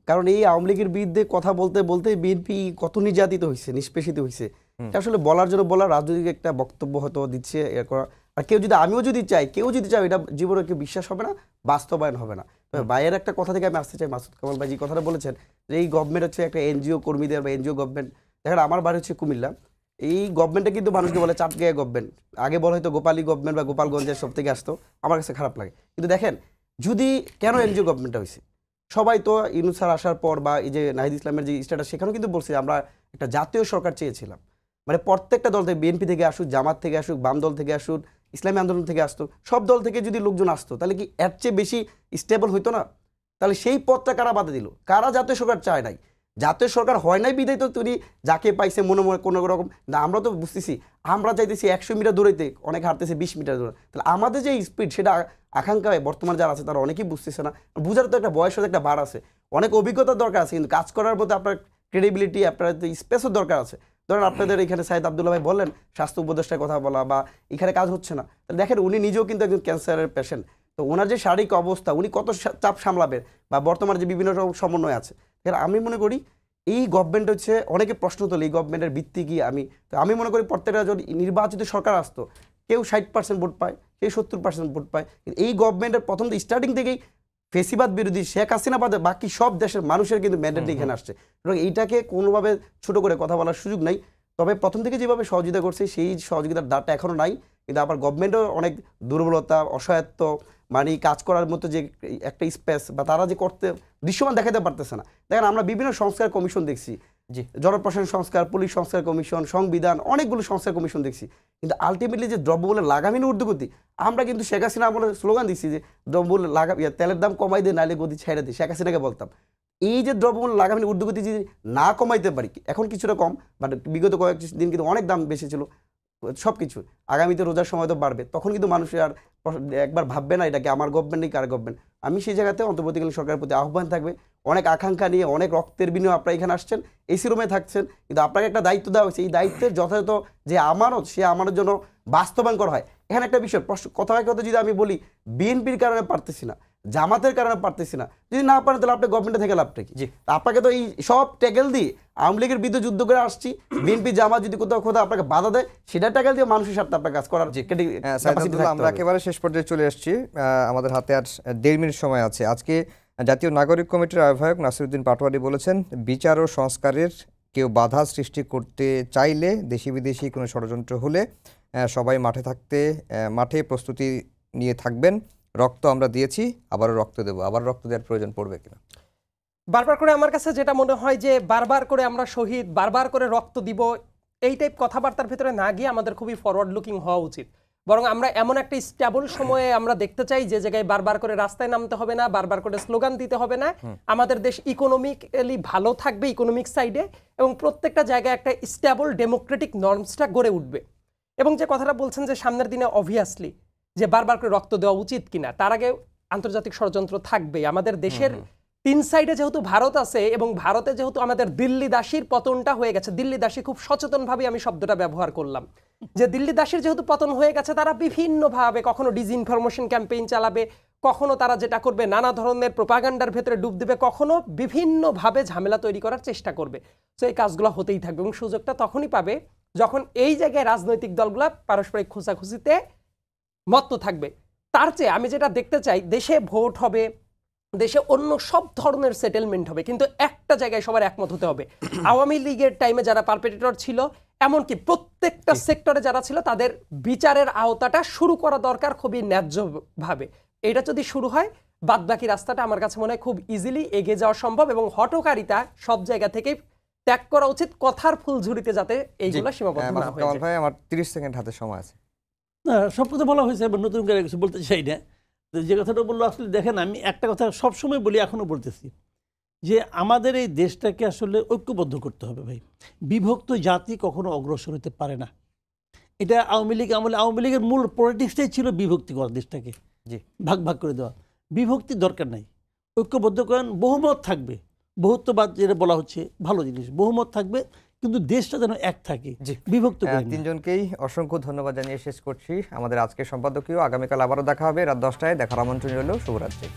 কারণ এই আওয়ামী লীগের বিরুদ্ধে কথা বলতে বলতে বিএনপি কত নির্যাতিত হয়েছে, নিষ্পেষিত হয়েছে, আসলে বলার জন্য বলা, রাজনৈতিক একটা বক্তব্য হয়তো দিচ্ছে। আর কেউ যদি, আমিও যদি চাই, কেউ যদি চাই, এটা জীবনে কেউ বিশ্বাস হবে না, বাস্তবায়ন হবে না। তবে বাইরের একটা কথা থেকে আমি আসতে চাই, মাসুদ কামাল ভাই যে কথাটা বলেছেন যে এই গভর্নমেন্ট হচ্ছে একটা এনজিও কর্মীদের বা এনজিও গভর্নমেন্ট। দেখেন আমার বাড়ি হচ্ছে কুমিল্লা, এই গভর্নমেন্টে কিন্তু মানুষকে বলে চাটগাঁয়া গভর্নমেন্ট, আগে বলা হয়তো গোপালী গভর্নমেন্ট বা গোপালগঞ্জের সব থেকে আসতো, আমার কাছে খারাপ লাগে। কিন্তু দেখেন যদি কেন এনজিও গভর্নমেন্টটা হয়েছে, সবাই তো ইউনূস স্যার আসার পর বা এই যে নাহিদ ইসলামের যে স্ট্যাটাস সেখানেও কিন্তু বলছে আমরা একটা জাতীয় সরকার চেয়েছিলাম, মানে প্রত্যেকটা দল থেকে, বিএনপি থেকে আসুক, জামাত থেকে আসুক, বাম দল থেকে আসুক, ইসলামী আন্দোলন থেকে আসতো, সব দল থেকে যদি লোকজন আসতো তাহলে কি এর চেয়ে বেশি স্টেবল হইতো না? তাহলে সেই পথটা কারা বাধা দিল? কারা জাতীয় সরকার চায় নাই? জাতীয় সরকার হয় নাই বিদায় তো তিনি যাকে পাইছে মনে মনে কোনো রকম না। আমরা তো বুঝতেছি, আমরা চাইতেছি 100 মিটার দৌড়াইতে, অনেক হারতেছে 20 মিটার দৌড়া। তাহলে আমাদের যে স্পিড সেটা আকাঙ্ক্ষায় বর্তমানে যারা আছে তারা অনেকেই বুঝতেছে না। বুঝার তো একটা বয়সের একটা বার আছে, অনেক অভিজ্ঞতার দরকার আছে, কিন্তু কাজ করার মধ্যে আপনার ক্রেডিবিলিটি, আপনার স্পেসও দরকার আছে। ধরেন আপনাদের এখানে সাইদ আব্দুল্লাহ ভাই বললেন স্বাস্থ্য উপদেষ্টার কথা বলা বা এখানে কাজ হচ্ছে না, তাহলে দেখেন উনি নিজেও কিন্তু একজন ক্যান্সারের পেশেন্ট, তো ওনার যে শারীরিক অবস্থা উনি কত চাপ সামলাবেন বা বর্তমানে যে বিভিন্ন রকম সমন্বয় আছে। আমি মনে করি এই গভর্নমেন্ট হচ্ছে, অনেকে প্রশ্ন তোলে এই গভর্নমেন্টের ভিত্তি কি। আমি মনে করি প্রত্যেকটা যদি নির্বাচিত সরকার আসতো, কেউ 60% ভোট পায়, কেউ 70% ভোট পায়, কিন্তু এই গভর্নমেন্টের প্রথম স্টার্টিং থেকেই ফেসিবাদ বিরোধী শেখ হাসিনা বাদে বাকি সব দেশের মানুষের কিন্তু ম্যান্ডেট এখানে আসছে, এবং এইটাকে কোনোভাবে ছোট করে কথা বলার সুযোগ নাই। তবে প্রথম থেকে যেভাবে সহযোগিতা করছে সেই সহযোগিতার দ্বারটা এখনও নাই, কিন্তু আবার গভর্নমেন্টও অনেক দুর্বলতা, অসহায়ত্ব, মানে কাজ করার মতো যে একটা স্পেস বা তারা যে করতে দৃশ্যমান দেখাতে পারতেছে না। দেখেন আমরা বিভিন্ন সংস্কার কমিশন দেখছি,
জি,
জনপ্রশাসন সংস্কার, পুলিশ সংস্কার কমিশন, সংবিধান, অনেকগুলো সংস্কার কমিশন দেখছি, কিন্তু আলটিমেটলি যে দ্রব্যমূল্যের লাগামহীন ঊর্ধ্বগতি, আমরা কিন্তু শেখ হাসিনা আমলের স্লোগান দিচ্ছি যে দ্রব্যমূল্য তেলের দাম কমাই দিয়ে নাইলে গতি ছেড়ে দিই, শেখ হাসিনাকে বলতাম। এই যে দ্রব্যমূল্য লাগামহীন ঊর্ধ্বগতি যদি না কমাইতে পারি, এখন কিছুটা কম, বাট বিগত কয়েকদিন কিন্তু অনেক দাম বেশি ছিল সব কিছু, আগামীতে রোজার সময় তো বাড়বে, তখন কিন্তু মানুষ আর একবার ভাববে না এটাকে আমার গভর্নমেন্ট নেই কার গভর্নমেন্ট। আমি সেই জায়গাতে অন্তর্বর্তীকালীন সরকারের প্রতি আহ্বান থাকবে, অনেক আকাঙ্ক্ষা নিয়ে, অনেক রক্তের বিনিময়ে আপনারা এখানে আসছেন, এসি রুমে থাকছেন, কিন্তু আপনাকে একটা দায়িত্ব দেওয়া হয়েছে, এই দায়িত্বের যথাযথ যে আমানত, সে আমাদের জন্য বাস্তবায়ন করা হয়। এখানে একটা বিষয় কথায় কথা যদি আমি বলি, বিএনপির কারণে পারতেছি না, জামাতের কারণে পারতেছি না, যদি না পারেন তাহলে আপনি গভর্নমেন্টে থেকে লাভটা কি? আপনাকে তো এই সব ট্যাকেল দিয়ে আওয়ামী লীগের বিরুদ্ধে যুদ্ধ করে আসছি, বিএনপি জামাত যদি কোথাও আপনাকে বাধা দেয় সেটা ট্যাকেল দিয়ে মানুষের সাথে আপনার কাজ করার।
আমরা একেবারে শেষ পর্যায়ে চলে আসছি, আমাদের হাতে আর 1.5 মিনিট সময় আছে। আজকে জাতীয় নাগরিক কমিটির আহ্বায়ক নাসিরউদ্দিন পাটোয়ারি বলেছেন, বিচার ও সংস্কারের কেউ বাধা সৃষ্টি করতে চাইলে, দেশি বিদেশি কোনো ষড়যন্ত্র হলে সবাই মাঠে প্রস্তুতি নিয়ে থাকবেন। রক্ত আমরা দিয়েছি, আবারও রক্ত দেবো, আবার রক্ত দেওয়ার প্রয়োজন পড়বে কিনা?
বারবার করে আমার কাছে যেটা মনে হয় যে বারবার করে আমরা শহীদ, বারবার করে রক্ত দিব, এই টাইপ কথাবার্তার ভেতরে না গিয়ে আমাদের খুবই ফরওয়ার্ড লুকিং হওয়া উচিত। বরং আমরা এমন একটা স্টেবল সময়ে আমরা দেখতে চাই যে জায়গায় বারবার করে রাস্তায় নামতে হবে না, বারবার করে স্লোগান দিতে হবে না। আমাদের দেশ ইকোনমিক্যালি ভালো থাকবে, ইকোনমিক সাইডে, এবং প্রত্যেকটা জায়গায় একটা স্টেবল ডেমোক্রেটিক নর্মসটা গড়ে উঠবে। এবং যে কথাটা বলছেন যে সামনের দিনে অবভিয়াসলি যে বারবার করে রক্ত দেওয়া উচিত কিনা, তার আগে আন্তর্জাতিক ষড়যন্ত্র থাকবে। আমাদের দেশের 3 সাইডে যেহেতু ভারত আছে, এবং ভারতে যেহেতু আমাদের দিল্লি দাসীর পতনটা হয়ে গেছে, দিল্লি দাসী খুব সচেতনভাবে আমি শব্দটা ব্যবহার করলাম, যে দিল্লি দাসীর যেহেতু পতন হয়ে গেছে, তারা বিভিন্নভাবে কখনো ডিসইনফরমেশন ক্যাম্পেইন চালাবে, কখনো তারা যেটা করবে নানা ধরনের প্রোপাগান্ডার ভেতরে ডুব দেবে, কখনো বিভিন্নভাবে ঝামেলা তৈরি করার চেষ্টা করবে। তো এই কাজগুলো হতেই থাকবে, এবং সুযোগটা তখনই পাবে যখন এই জায়গায় রাজনৈতিক দলগুলা পারস্পরিক খোঁচাখুচিতে মত্ত থাকবে। তার চেয়ে আমি যেটা দেখতে চাই, দেশে ভোট হবে, দেশে অন্য সব ধরনের সেটেলমেন্ট হবে, কিন্তু একটা জায়গায় সবার একমত হতে হবে। আওয়ামী লীগের টাইমে যারা পারপেট্রেটর ছিল, এমনকি প্রত্যেকটা সেক্টরে যারা ছিল, তাদের বিচারের আওতাটা শুরু করা দরকার খুবই ন্যায্যভাবে। এটা যদি শুরু হয়, বাদবাকি রাস্তাটা আমার কাছে মনে হয় খুব ইজিলি এগিয়ে যাওয়া সম্ভব, এবং হটকারিতা সব জায়গা থেকেই ত্যাগ করা উচিত, কথার ফুলঝুরিতে যাতে এইগুলো সীমাবদ্ধ না হয়ে যায়।
ভাই, আমার 30 সেকেন্ড হাতে সময় আছে।
না, সব কথা বলা হয়েছে, এবার নতুন করে কিছু বলতে চাই না। তো যে কথাটা বললো, আসলে দেখেন, আমি একটা কথা সবসময় বলি, এখনও বলতেছি, যে আমাদের এই দেশটাকে আসলে ঐক্যবদ্ধ করতে হবে ভাই। বিভক্ত জাতি কখনো অগ্রসর হতে পারে না। এটা আওয়ামী লীগের মূল পলিটিক্সটাই ছিল বিভক্তি করা, দেশটাকে ভাগ ভাগ করে দেওয়া। বিভক্তির দরকার নাই, ঐক্যবদ্ধ করেন, বহুমত থাকবে, বহুত্ববাদ যেটা বলা হচ্ছে ভালো জিনিস, বহুমত থাকবে, কিন্তু দেশটা যেন এক থাকে, বিভক্ত করেন না।
তিনজনকেই অসংখ্য ধন্যবাদ জানিয়ে শেষ করছি আমাদের আজকের সম্পাদকীয়। আগামীকাল আবারও দেখা হবে রাত 10টায়, দেখার আমন্ত্রণ রইল। শুভরাত্রি।